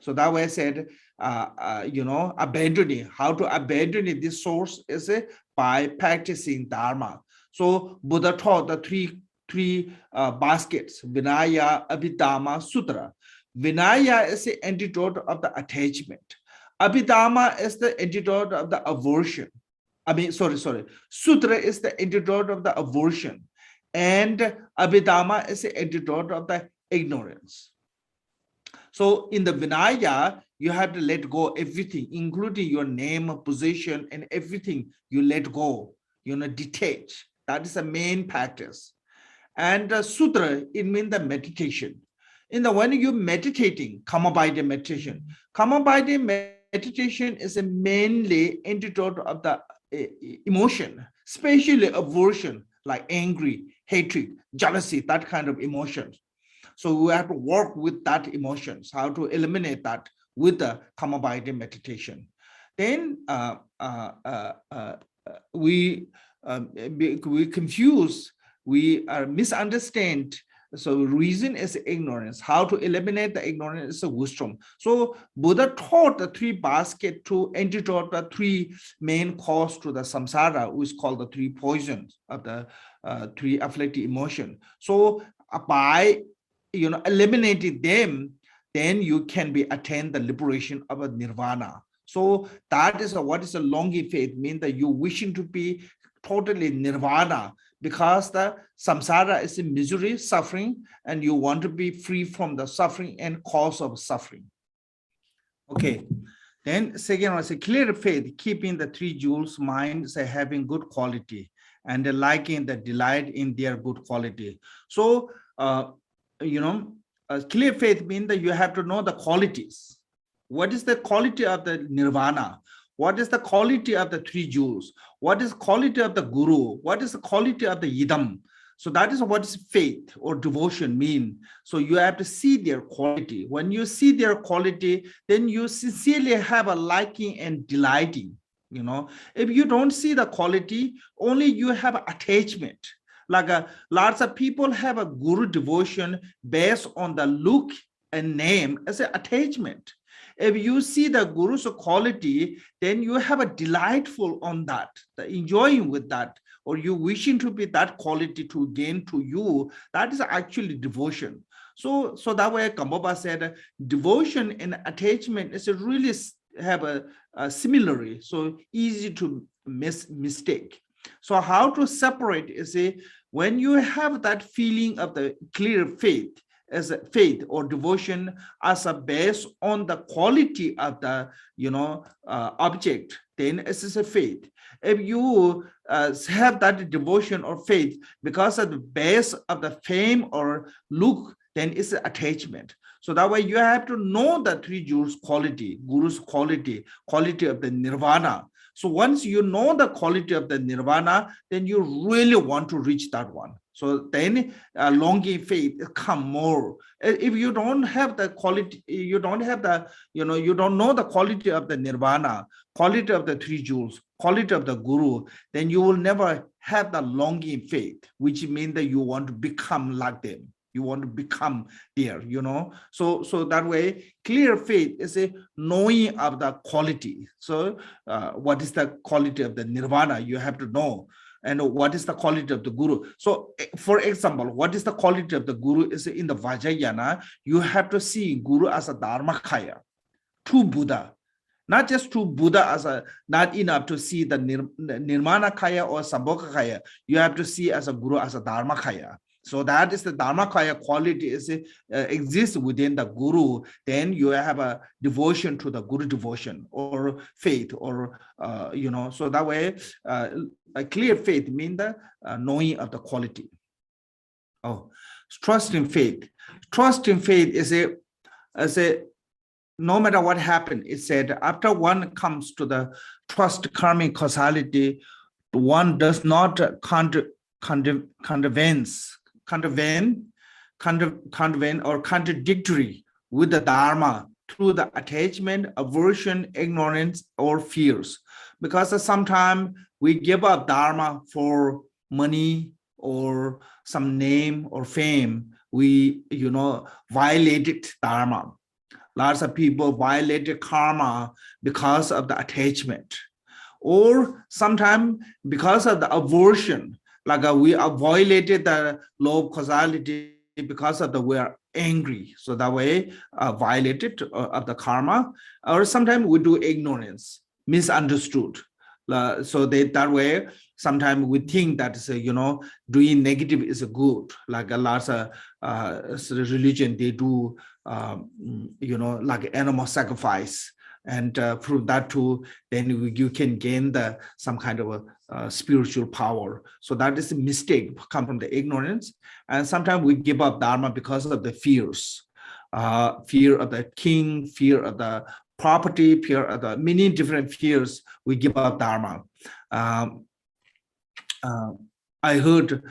So that way I said, abandoning. How to abandon this source is by practicing Dharma. So Buddha taught the three baskets: Vinaya, Abhidhamma, Sutra. Vinaya is the antidote of the attachment. Abhidhamma is the antidote of the aversion. Sutra is the antidote of the aversion, and Abhidhamma is the antidote of the ignorance. So in the Vinaya, you have to let go everything, including your name, position, and everything. You let go, detach. That is the main practice. And Sutra, it means the meditation. When you're meditating, Kamabhaya meditation. Kamabhaya meditation is a mainly antidote of the emotion, especially aversion, like angry, hatred, jealousy, that kind of emotions. So we have to work with that emotions, how to eliminate that with the Kamabhaya meditation. Then we confuse, we misunderstand. So reason is ignorance. How to eliminate the ignorance is a wisdom. So Buddha taught the three basket to antidote the three main cause to the samsara, which is called the three poisons of the three afflicted emotion. So by eliminating them, then you can be attain the liberation of a nirvana. So that is what is a longing faith, mean that you wishing to be totally nirvana, because the samsara is a misery, suffering, and you want to be free from the suffering and cause of suffering. Okay. Then second was a clear faith, keeping the three jewels mind, say having good quality and liking the delight in their good quality. So clear faith means that you have to know the qualities. What is the quality of the nirvana? What is the quality of the three jewels? What is the quality of the guru? What is the quality of the yidam? So that is what is faith or devotion mean. So you have to see their quality. When you see their quality, then you sincerely have a liking and delighting. If you don't see the quality, only you have attachment. Like lots of people have a guru devotion based on the look and name as an attachment. If you see the guru's quality, then you have a delightful on that, the enjoying with that, or you wishing to be that quality to gain to you. That is actually devotion. So that way Kambaba said devotion and attachment is really have a similarity, so easy to mistake. So how to separate is when you have that feeling of the clear faith as a faith or devotion as a base on the quality of the object, then it is a faith. If you have that devotion or faith because of the base of the fame or look, then it's attachment. So that way you have to know the three jewels quality, guru's quality of the nirvana. So once you know the quality of the nirvana, then you really want to reach that one. So then longing faith come more. If you don't have the quality, you don't have the, you don't know the quality of the nirvana, quality of the three jewels, quality of the guru, then you will never have the longing faith, which means that you want to become like them. You want to become there, So that way, clear faith is a knowing of the quality. So what is the quality of the nirvana? You have to know. And what is the quality of the guru? So, for example, what is the quality of the guru is in the Vajrayana. You have to see guru as a Dharmakaya, true Buddha. Not just true Buddha as not enough to see the Nirmanakaya or Sambhogakaya. You have to see as a guru as a Dharmakaya. So that is the Dharmakaya quality exists within the guru. Then you have a devotion to the guru devotion or faith, or So that way, a clear faith means the knowing of the quality. Oh, trust in faith. Trust in faith is no matter what happened, it said after one comes to the trust karmic causality, one does not contravene or contradictory with the Dharma through the attachment, aversion, ignorance, or fears. Because sometimes we give up Dharma for money or some name or fame. We, violated Dharma. Lots of people violated karma because of the attachment, or sometimes because of the aversion, like we violated the law of causality because of we are angry. So that way, violated of the karma, or sometimes we do ignorance, misunderstood. So that way, sometimes we think that doing negative is good. Like a lot of religion, they do like animal sacrifice, and through that too, then you can gain some kind of a spiritual power. So that is a mistake, come from the ignorance. And sometimes we give up Dharma because of the fears, fear of the king, fear of the property, fear of the many different fears. We give up Dharma. I heard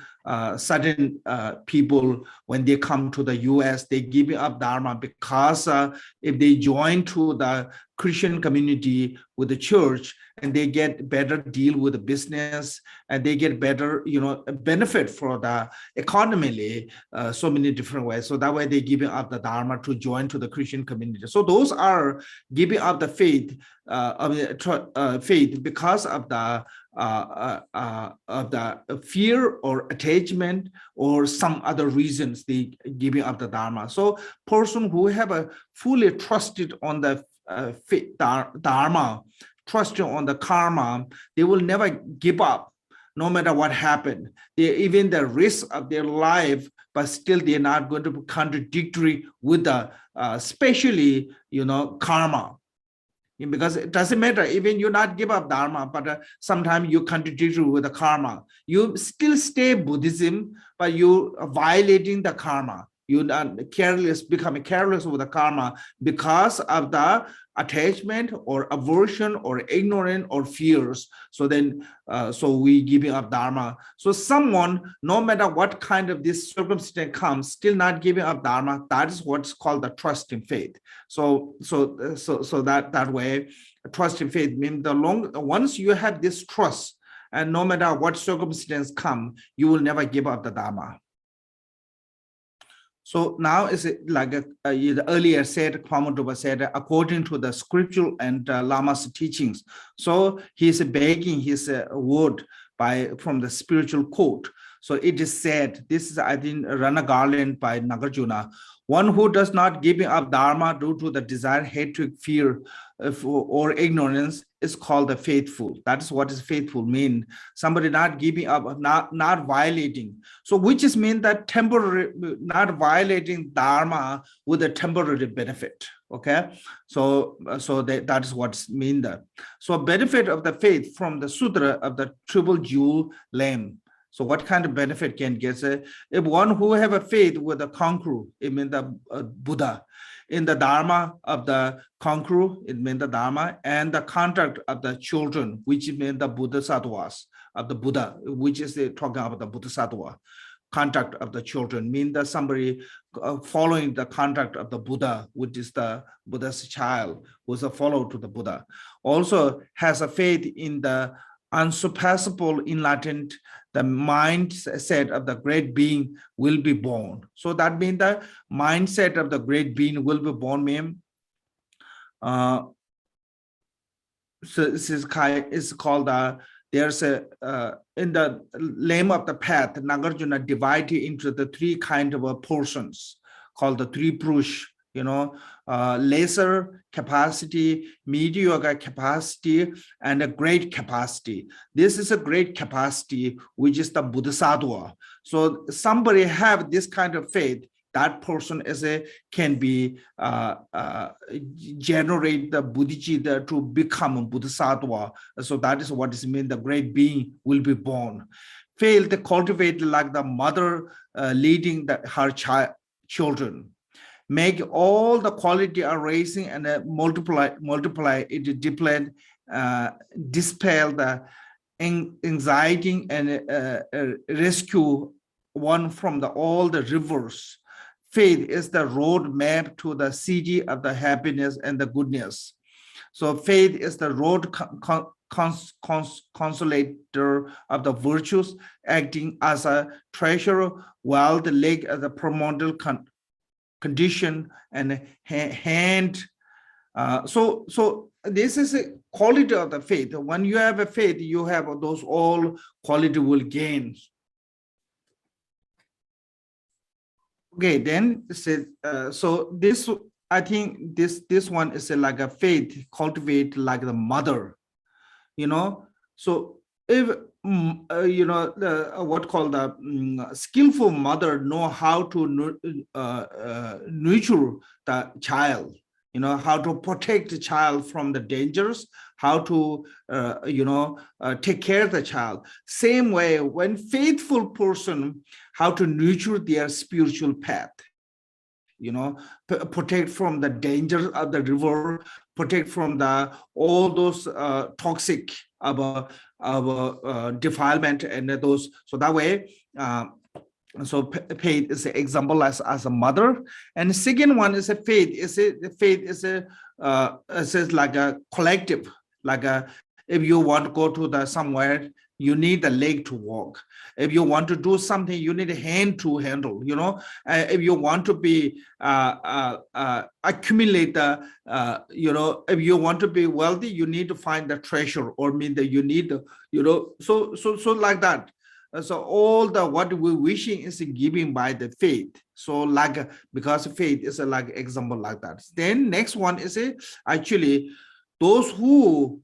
certain people, when they come to the US, they give up Dharma because if they join to the Christian community with the church, and they get better deal with the business, and they get better, benefit for the economy, so many different ways. So that way they giving up the Dharma to join to the Christian community. So those are giving up the faith, faith because of the fear or attachment or some other reasons they giving up the Dharma. So person who have a fully trusted on the Dharma, trusting on the karma, they will never give up no matter what happened. They even the risk of their life, but still they're not going to be contradictory with the especially karma. Because it doesn't matter, even you not give up Dharma, but sometimes you contradict with the karma. You still stay Buddhism, but you are violating the karma. You are careless, becoming careless with the karma because of the attachment or aversion or ignorance or fears. So then, so we giving up Dharma. So someone, no matter what kind of this circumstance comes, still not giving up Dharma. That is what's called the trust in faith. So that way, trust in faith means once you have this trust, and no matter what circumstance come, you will never give up the Dharma. So now is it like earlier said, Pamodoba said, according to the scriptural and Lama's teachings. So he's begging his word from the spiritual quote. So it is said, this is I think Rana Garland by Nagarjuna, one who does not giving up Dharma due to the desire, hatred, fear, or ignorance is called the faithful. That is what is faithful mean. Somebody not giving up, not violating. So which is mean that temporary, not violating Dharma with a temporary benefit. Okay, so that is what's mean that. So benefit of the faith from the Sutra of the Triple Jewel Lamb. So what kind of benefit can get? If one who have a faith with a conqueror, it means the Buddha. In the Dharma of the conqueror, it means the Dharma, and the contact of the children, which means the Bodhisattvas of the Buddha, which is talking about the Bodhisattva. Contact of the children mean that somebody following the contact of the Buddha, which is the Buddha's child, was a follower to the Buddha. Also has a faith in the unsurpassable, enlightened, the mindset of the great being will be born. So that means the mindset of the great being will be born, ma'am. So this is called there's a in the name of the path, Nagarjuna divided into the three kind of portions called the three purush, lesser capacity, mediocre capacity, and a great capacity. This is a great capacity, which is the Bodhisattva. So somebody have this kind of faith, that person can be generate the Buddhiji to become a Bodhisattva. So that is what it means, the great being will be born. Fail to cultivate like the mother leading her children. Make all the quality are raising and multiply it, dispel the anxiety and rescue one from all the rivers. Faith is the road map to the city of the happiness and the goodness. So faith is the road consolator of the virtues, acting as a treasurer, while the leg as a primordial condition and hand. So this is a quality of the faith. When you have a faith, you have those all quality will gain. Okay, then so this, I think this one is like a faith cultivate like the mother, So if what called the skillful mother know how to nurture the child, how to protect the child from the dangers, how to take care of the child. Same way, when faithful person, how to nurture their spiritual path, protect from the danger of the river, protect from all those toxic defilement and those. So that way, so faith is an example as a mother. And the second one is a faith. Faith is like a collective, like if you want to go to somewhere, you need a leg to walk. If you want to do something, you need a hand to handle. If you want to be accumulate if you want to be wealthy, you need to find the treasure, or mean that you need so like that. So all what we're wishing is giving by the faith. So like, because faith is like example like that. Then next one is actually those who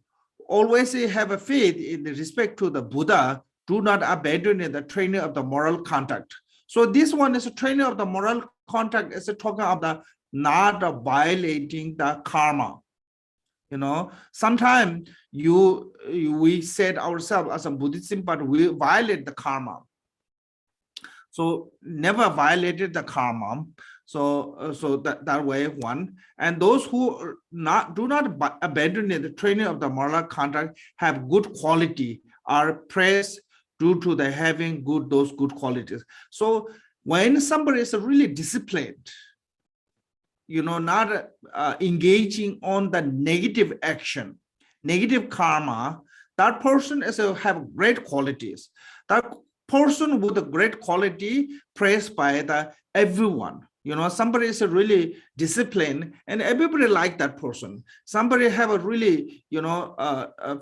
always have a faith in respect to the Buddha do not abandon the training of the moral conduct. So this one is a training of the moral conduct, is talking of the not violating the karma. Sometimes we said ourselves as a Buddhism, but we violate the karma. So never violated the karma. So that way one. And those who do not abandon the training of the moral conduct have good quality, are praised due to the having those good qualities. So when somebody is really disciplined, not engaging on the negative action, negative karma, that person have great qualities. That person with a great quality praised by everyone. Somebody is really disciplined and everybody like that person. Somebody have a really,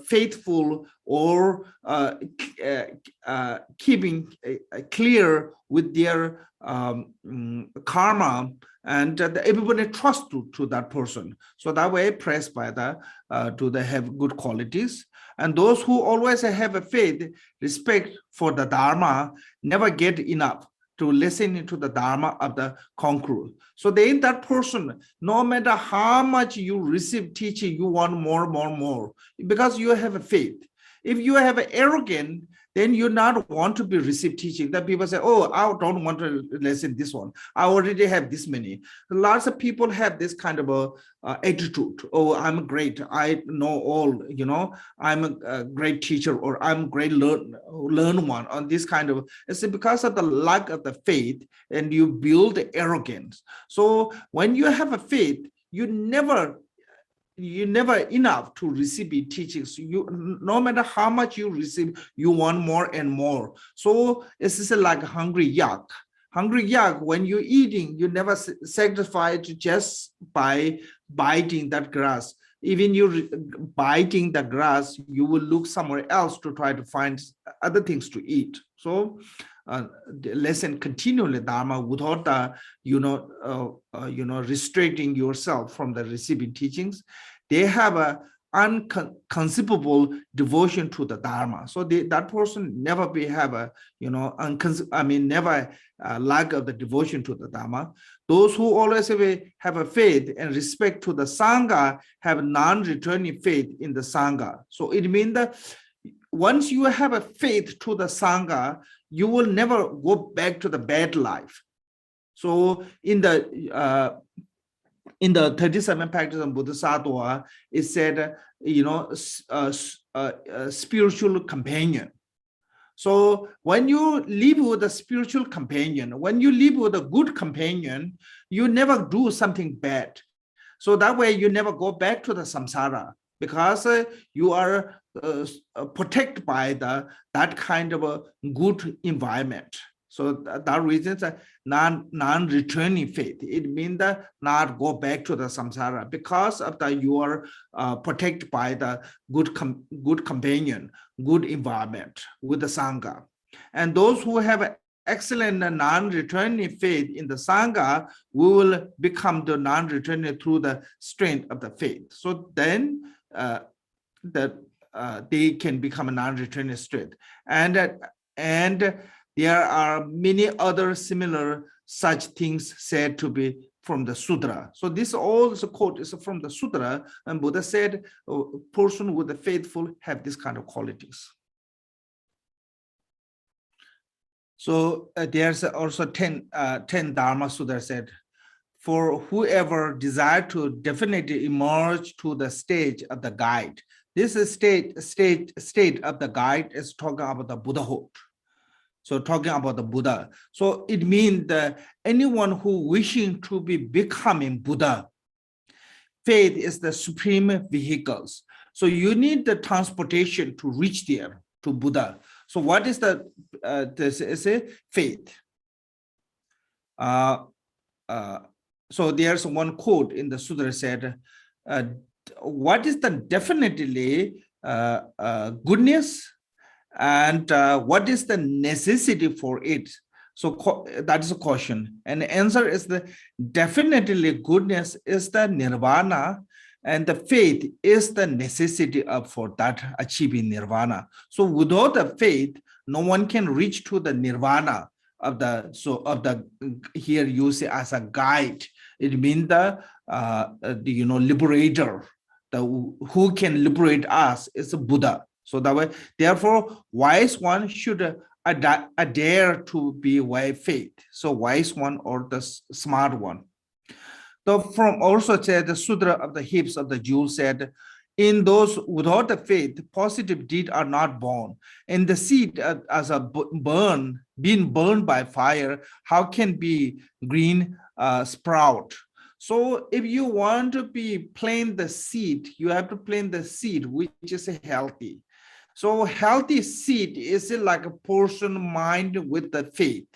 faithful or keeping clear with their karma, and everybody trusts to that person. So that way praised by they have good qualities. And those who always have a faith, respect for the Dharma, never get enough to listen to the Dharma of the conqueror. So then that person, no matter how much you receive teaching, you want more, because you have a faith. If you have an arrogant, then you not want to be received teaching. That people say, oh, I don't want to listen this one. I already have this many. Lots of people have this kind of attitude. Oh, I'm great. I know all, I'm a great teacher, or I'm great learn one on this kind of, it's because of the lack of the faith, and you build arrogance. So when you have a faith, you never you never enough to receive teachings. You, no matter how much you receive, you want more and more. So it's just like a hungry yak. Hungry yak, when you're eating, you never satisfy it just by biting that grass. Even you biting the grass, you will look somewhere else to try to find other things to eat. So the lesson continually dharma without restricting yourself from the receiving teachings. They have a unconceivable devotion to the dharma. So that person never have a never lack of the devotion to the dharma. Those who always have a faith and respect to the sangha have non-returning faith in the sangha. So it means that once you have a faith to the sangha, you will never go back to the bad life. So in the 37 practices of Bodhisattva, it said, spiritual companion. So when you live with a spiritual companion, when you live with a good companion, you never do something bad. So that way you never go back to the samsara, because you are protected by that kind of a good environment. So that reason is non-returning faith. It means that not go back to the samsara, because of that you are protected by the good companion, good environment with the sangha. And those who have excellent non-returning faith in the sangha, we will become the non-returning through the strength of the faith. So then they can become a non-returning strength. And there are many other similar such things said to be from the sutra. So this also quote is from the sutra, and Buddha said, a person with the faithful have this kind of qualities. So there's also 10 Dharma Sutra said, for whoever desire to definitely emerge to the stage of the guide. This is state of the guide is talking about the Buddhahood. So talking about the Buddha. So it means that anyone who wishing to be becoming Buddha, faith is the supreme vehicles. So you need the transportation to reach there, to Buddha. So what is this is a faith. So there's one quote in the sutra said, what is the definitely goodness, and what is the necessity for it? So that is a question. And the answer is the definitely goodness is the nirvana, and the faith is the necessity for that achieving nirvana. So without the faith, no one can reach to the nirvana of the here you see as a guide. It means the liberator, who can liberate us is a Buddha. So that way, therefore, wise one should adhere to be by faith. So wise one or the smart one. So from also said the Sutra of the Hips of the Jewel said, in those without the faith, positive deeds are not born. And the seed as a being burned by fire, how can be green sprout? So if you want to plant the seed, you have to plant the seed which is healthy. So healthy seed is like a person mind with the faith.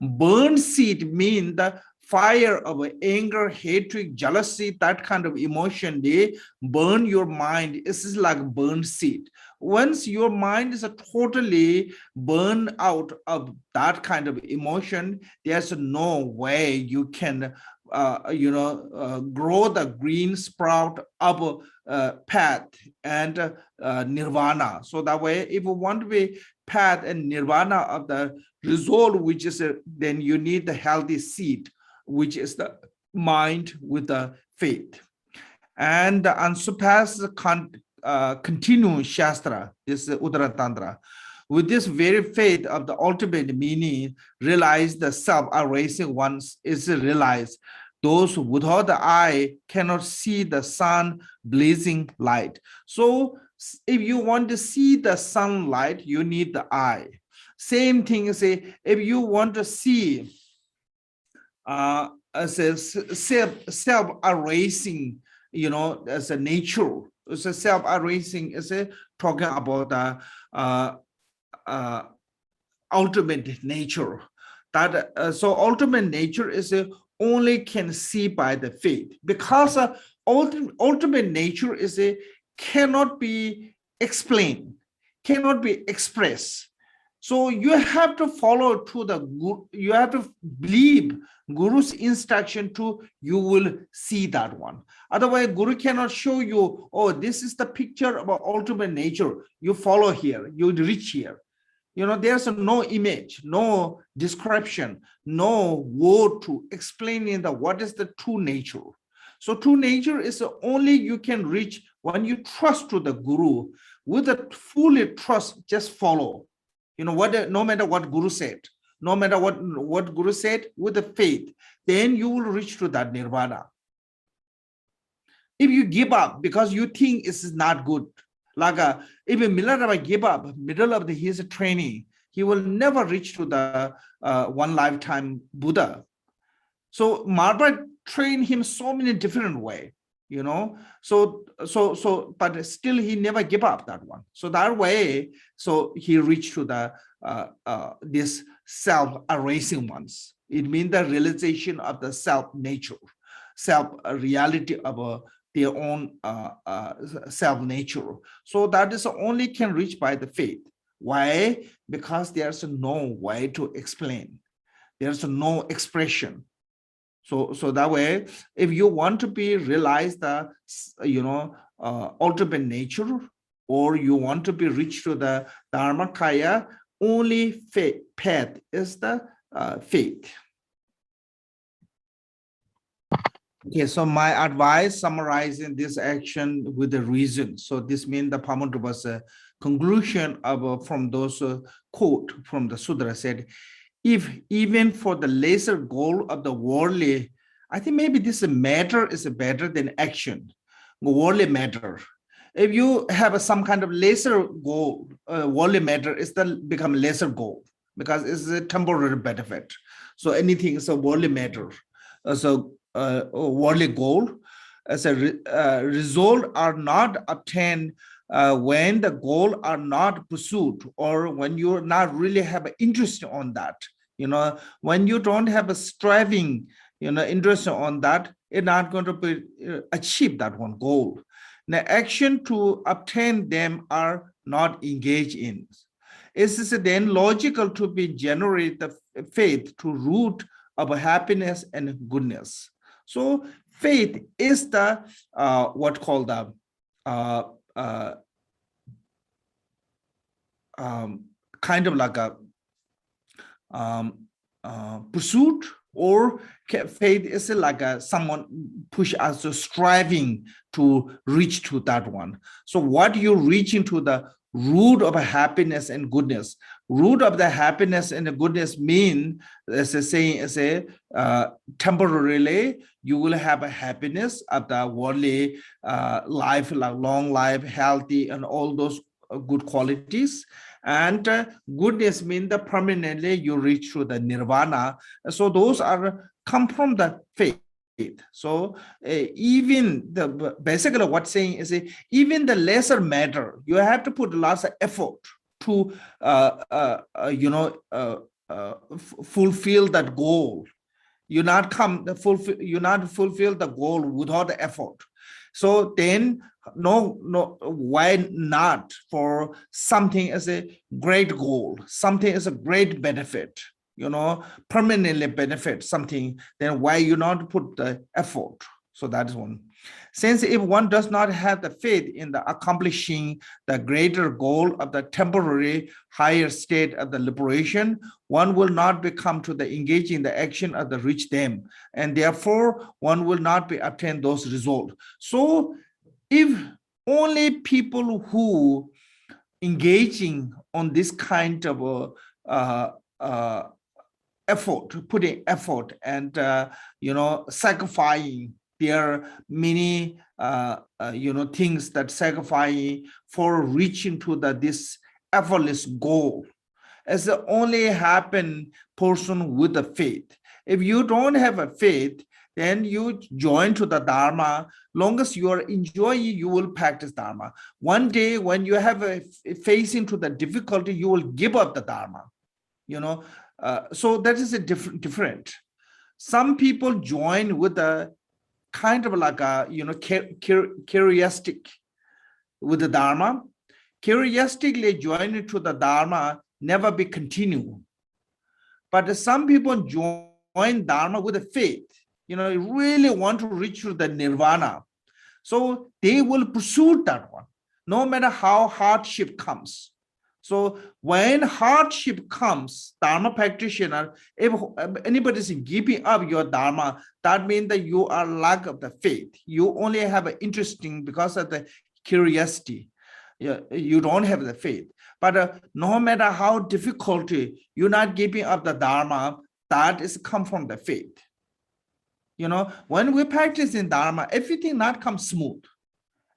Burn seed means the fire of anger, hatred, jealousy, that kind of emotion, they burn your mind. It's like burn seed. Once your mind is totally burned out of that kind of emotion, there's no way you can grow the green sprout up path and nirvana. So that way, if you want to be path and nirvana of the result, which is then you need the healthy seed, which is the mind with the faith. And the unsurpassed continuum shastra, this is Uttara Tantra. With this very faith of the ultimate meaning, realize the self-arising ones is realized. Those without the eye cannot see the sun blazing light. So if you want to see the sunlight, you need the eye. Same thing, say, if you want to see self-arising as a nature. It's a self-erasing, it's a talking about the ultimate nature. That so ultimate nature is only can see by the faith, because ultimate nature is cannot be explained, cannot be expressed. So you have to follow to the guru, you have to believe guru's instruction to, you will see that one. Otherwise guru cannot show you, oh, this is the picture about ultimate nature, you follow here, you reach here. There's no image, no description, no word to explaining what is the true nature. So true nature is only you can reach when you trust to the guru. With a fully trust, just follow. No matter what guru said, no matter what guru said, with the faith, then you will reach to that nirvana. If you give up because you think it's not good, like if Milarepa give up middle of his training, he will never reach to the one lifetime Buddha. So Marpa trained him so many different ways, but still he never give up that one. So that way, so he reached to the this self-erasing ones. It means the realization of the self-nature, self-reality of their own self-nature. So that is only can reach by the faith. Why? Because there's no way to explain. There's no expression. So that way, if you want to be realize the ultimate nature, or you want to be reached to the Dharmakaya, only faith path is the faith. Okay, so my advice summarizing this action with the reason. So this means the Pamanduba's conclusion of from those quote from the Sudra said, if even for the lesser goal of the worldly, I think maybe this matter is better than action, worldly matter. If you have some kind of lesser goal, worldly matter is the become lesser goal, because it's a temporary benefit. So anything is a worldly matter. So worldly goal as a result are not obtained when the goal are not pursued, or when you not really have an interest on that. When you don't have a striving interest on that, it's not going to be achieve that one goal. The action to obtain them are not engaged in. Is then logical to be generate the faith to root of happiness and goodness. So faith is the what called the kind of like a pursuit, or faith is like someone push us to striving to reach to that one. So what you reach into the root of happiness and goodness. Root of the happiness and the goodness mean, as a saying, as a temporarily you will have a happiness of the worldly life, like long life, healthy, and all those good qualities. And goodness means that permanently you reach to the nirvana. So those are come from the faith. So even the basically what's saying is even the lesser matter, you have to put lots of effort to fulfill that goal. You not fulfill the goal without the effort. So then why not for something as a great goal, something as a great benefit, permanently benefit something, then why you not put the effort? So that is one. Since if one does not have the faith in the accomplishing the greater goal of the temporary higher state of the liberation, one will not become to the engaging the action of the reach them, and therefore one will not be obtain those results. So if only people who engaging on this kind of effort, putting effort, and sacrificing their many things that sacrifice for reaching to this effortless goal, as the only happen person with the faith. If you don't have a faith, then you join to the Dharma. Long as you are enjoying, you will practice Dharma. One day when you have a facing to the difficulty, you will give up the Dharma. So that is a different. Some people join with a kind of like a curiosity with the Dharma. Curiosity join to the Dharma, never be continue. But some people join Dharma with a faith, really want to reach to the nirvana. So they will pursue that one, no matter how hardship comes. So when hardship comes, Dharma practitioner, if anybody is giving up your Dharma, that means that you are lack of the faith. You only have an interesting because of the curiosity. You don't have the faith. But no matter how difficulty, you're not giving up the Dharma, that is come from the faith. When we practice in Dharma, everything not come smooth.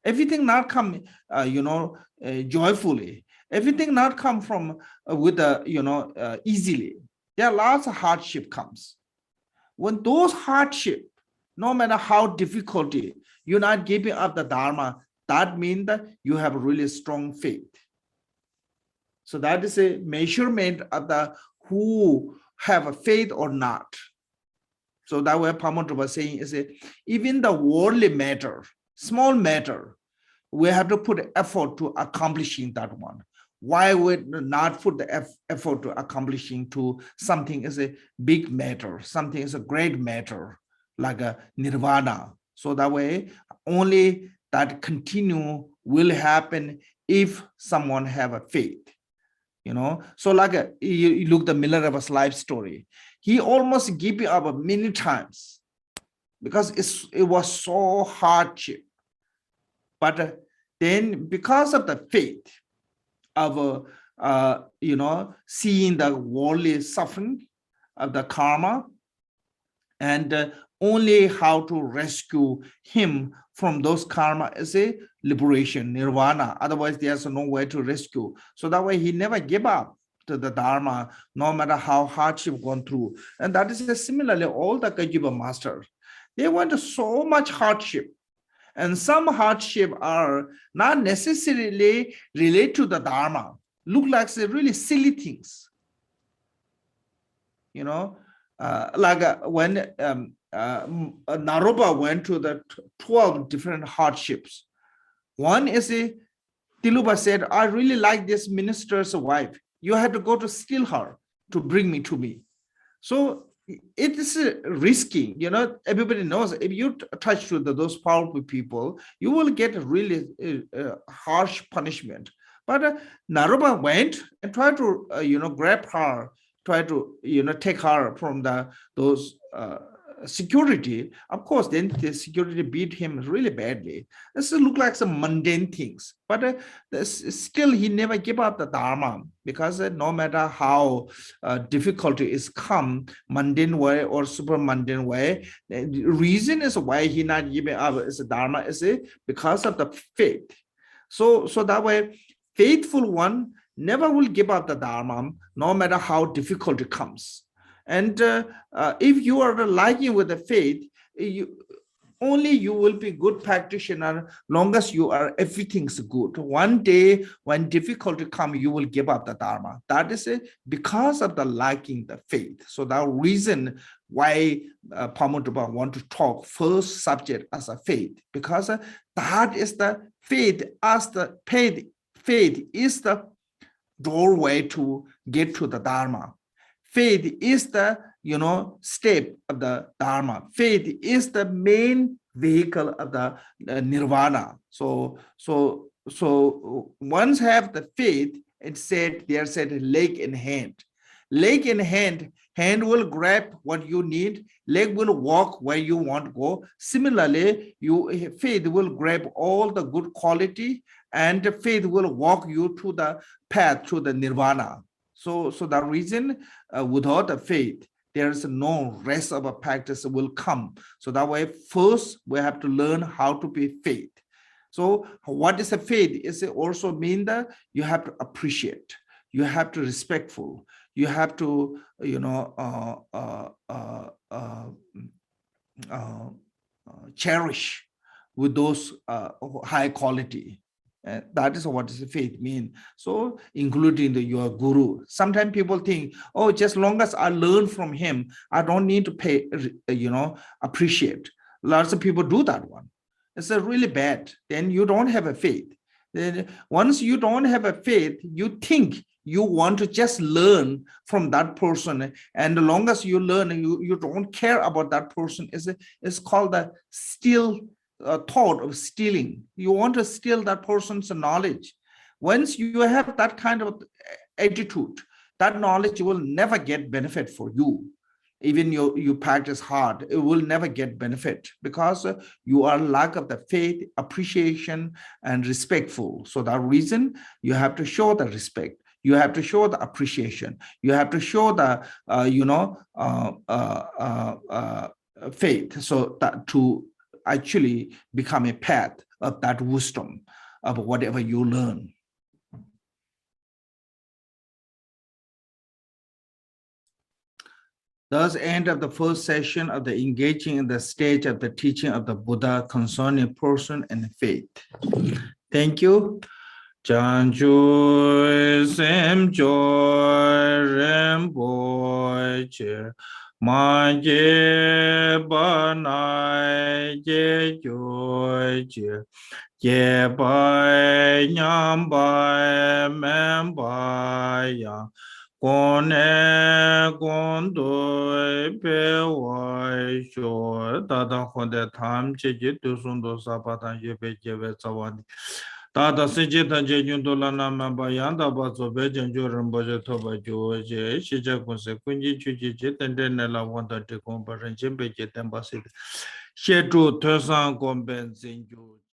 Everything not come, joyfully. Everything not come from with easily. There are lots of hardship comes. When those hardship, no matter how difficulty, you're not giving up the Dharma, that means that you have really strong faith. So that is a measurement of the who have a faith or not. So that way Pama Trungpa was saying is even the worldly matter, small matter, we have to put effort to accomplishing that one. Why would not put the effort to accomplishing to something is a big matter, something is a great matter, like a nirvana. So that way only that continue will happen if someone have a faith. So like you look the Milarepa's life story, he almost gave up many times because it was so hardship. But then because of the faith of seeing the worldly suffering of the karma, and only how to rescue him from those karma is a liberation, nirvana. Otherwise, there's no way to rescue. So that way he never gave up to the Dharma, no matter how hardship gone through. And that is similarly all the Kajiba masters. They went so much hardship. And some hardship are not necessarily related to the Dharma. Look like really silly things. Like when Naropa went to the 12 different hardships. One is Tilupa said, I really like this minister's wife. You have to go to steal her to bring me to me. So it is risky. Everybody knows if you touch to those powerful people, you will get a really harsh punishment. But Naropa went and tried to, grab her, try to take her from those security. Of course, then the security beat him really badly. This look like some mundane things, but still he never gave up the Dharma, because no matter how difficulty is come, mundane way or super mundane way, the reason is why he not giving up is the Dharma is because of the faith. So that way, faithful one never will give up the Dharma, no matter how difficult it comes. And if you are liking with the faith, you will be good practitioner long as you are everything's good. One day when difficulty come, you will give up the Dharma. That is because of the liking the faith. So that reason why Pama Trungpa want to talk first subject as a faith, because that is the faith as the faith is the doorway to get to the Dharma. Faith is the step of the Dharma. Faith is the main vehicle of the nirvana. So once have the faith, it said they are said leg in hand. Leg in hand, hand will grab what you need, leg will walk where you want to go. Similarly, faith will grab all the good quality, and faith will walk you to the path to the nirvana. So that reason, without the faith, there is no rest of a practice will come. So that way, first we have to learn how to be faith. So what is a faith? Is it also mean that you have to appreciate, you have to respectful, you have to cherish with those high quality. That is what is faith mean. So including your guru. Sometimes people think, oh, just long as I learn from him, I don't need to pay, appreciate. Lots of people do that one. It's a really bad. Then you don't have a faith. Then once you don't have a faith, you think you want to just learn from that person, and the long as you learn, you don't care about that person. It's called the still thought of stealing. You want to steal that person's knowledge. Once you have that kind of attitude, that knowledge will never get benefit for you. Even you practice hard, it will never get benefit because you are lack of the faith, appreciation, and respectful. So that reason you have to show the respect. You have to show the appreciation. You have to show the faith, so that to actually become a path of that wisdom of whatever you learn. Thus, end of the first session of the engaging in the stage of the teaching of the Buddha concerning person and faith. Thank you. Chanchu sem joy remboche manje banai je joy je bai nyam bai mem bai ya kone kondo pe wai sho dada khonde tham che je tu sundo sapatan ye pe je ve tsawani Tata Sijita Jayundola Nama Yanda Bazo Bejan Joran Baja Toba George, Shija Kunse, Kunji Chuji, and then Nella wanted to compare and Jimbe Jetembasit. Shetu Tersan Compensing you.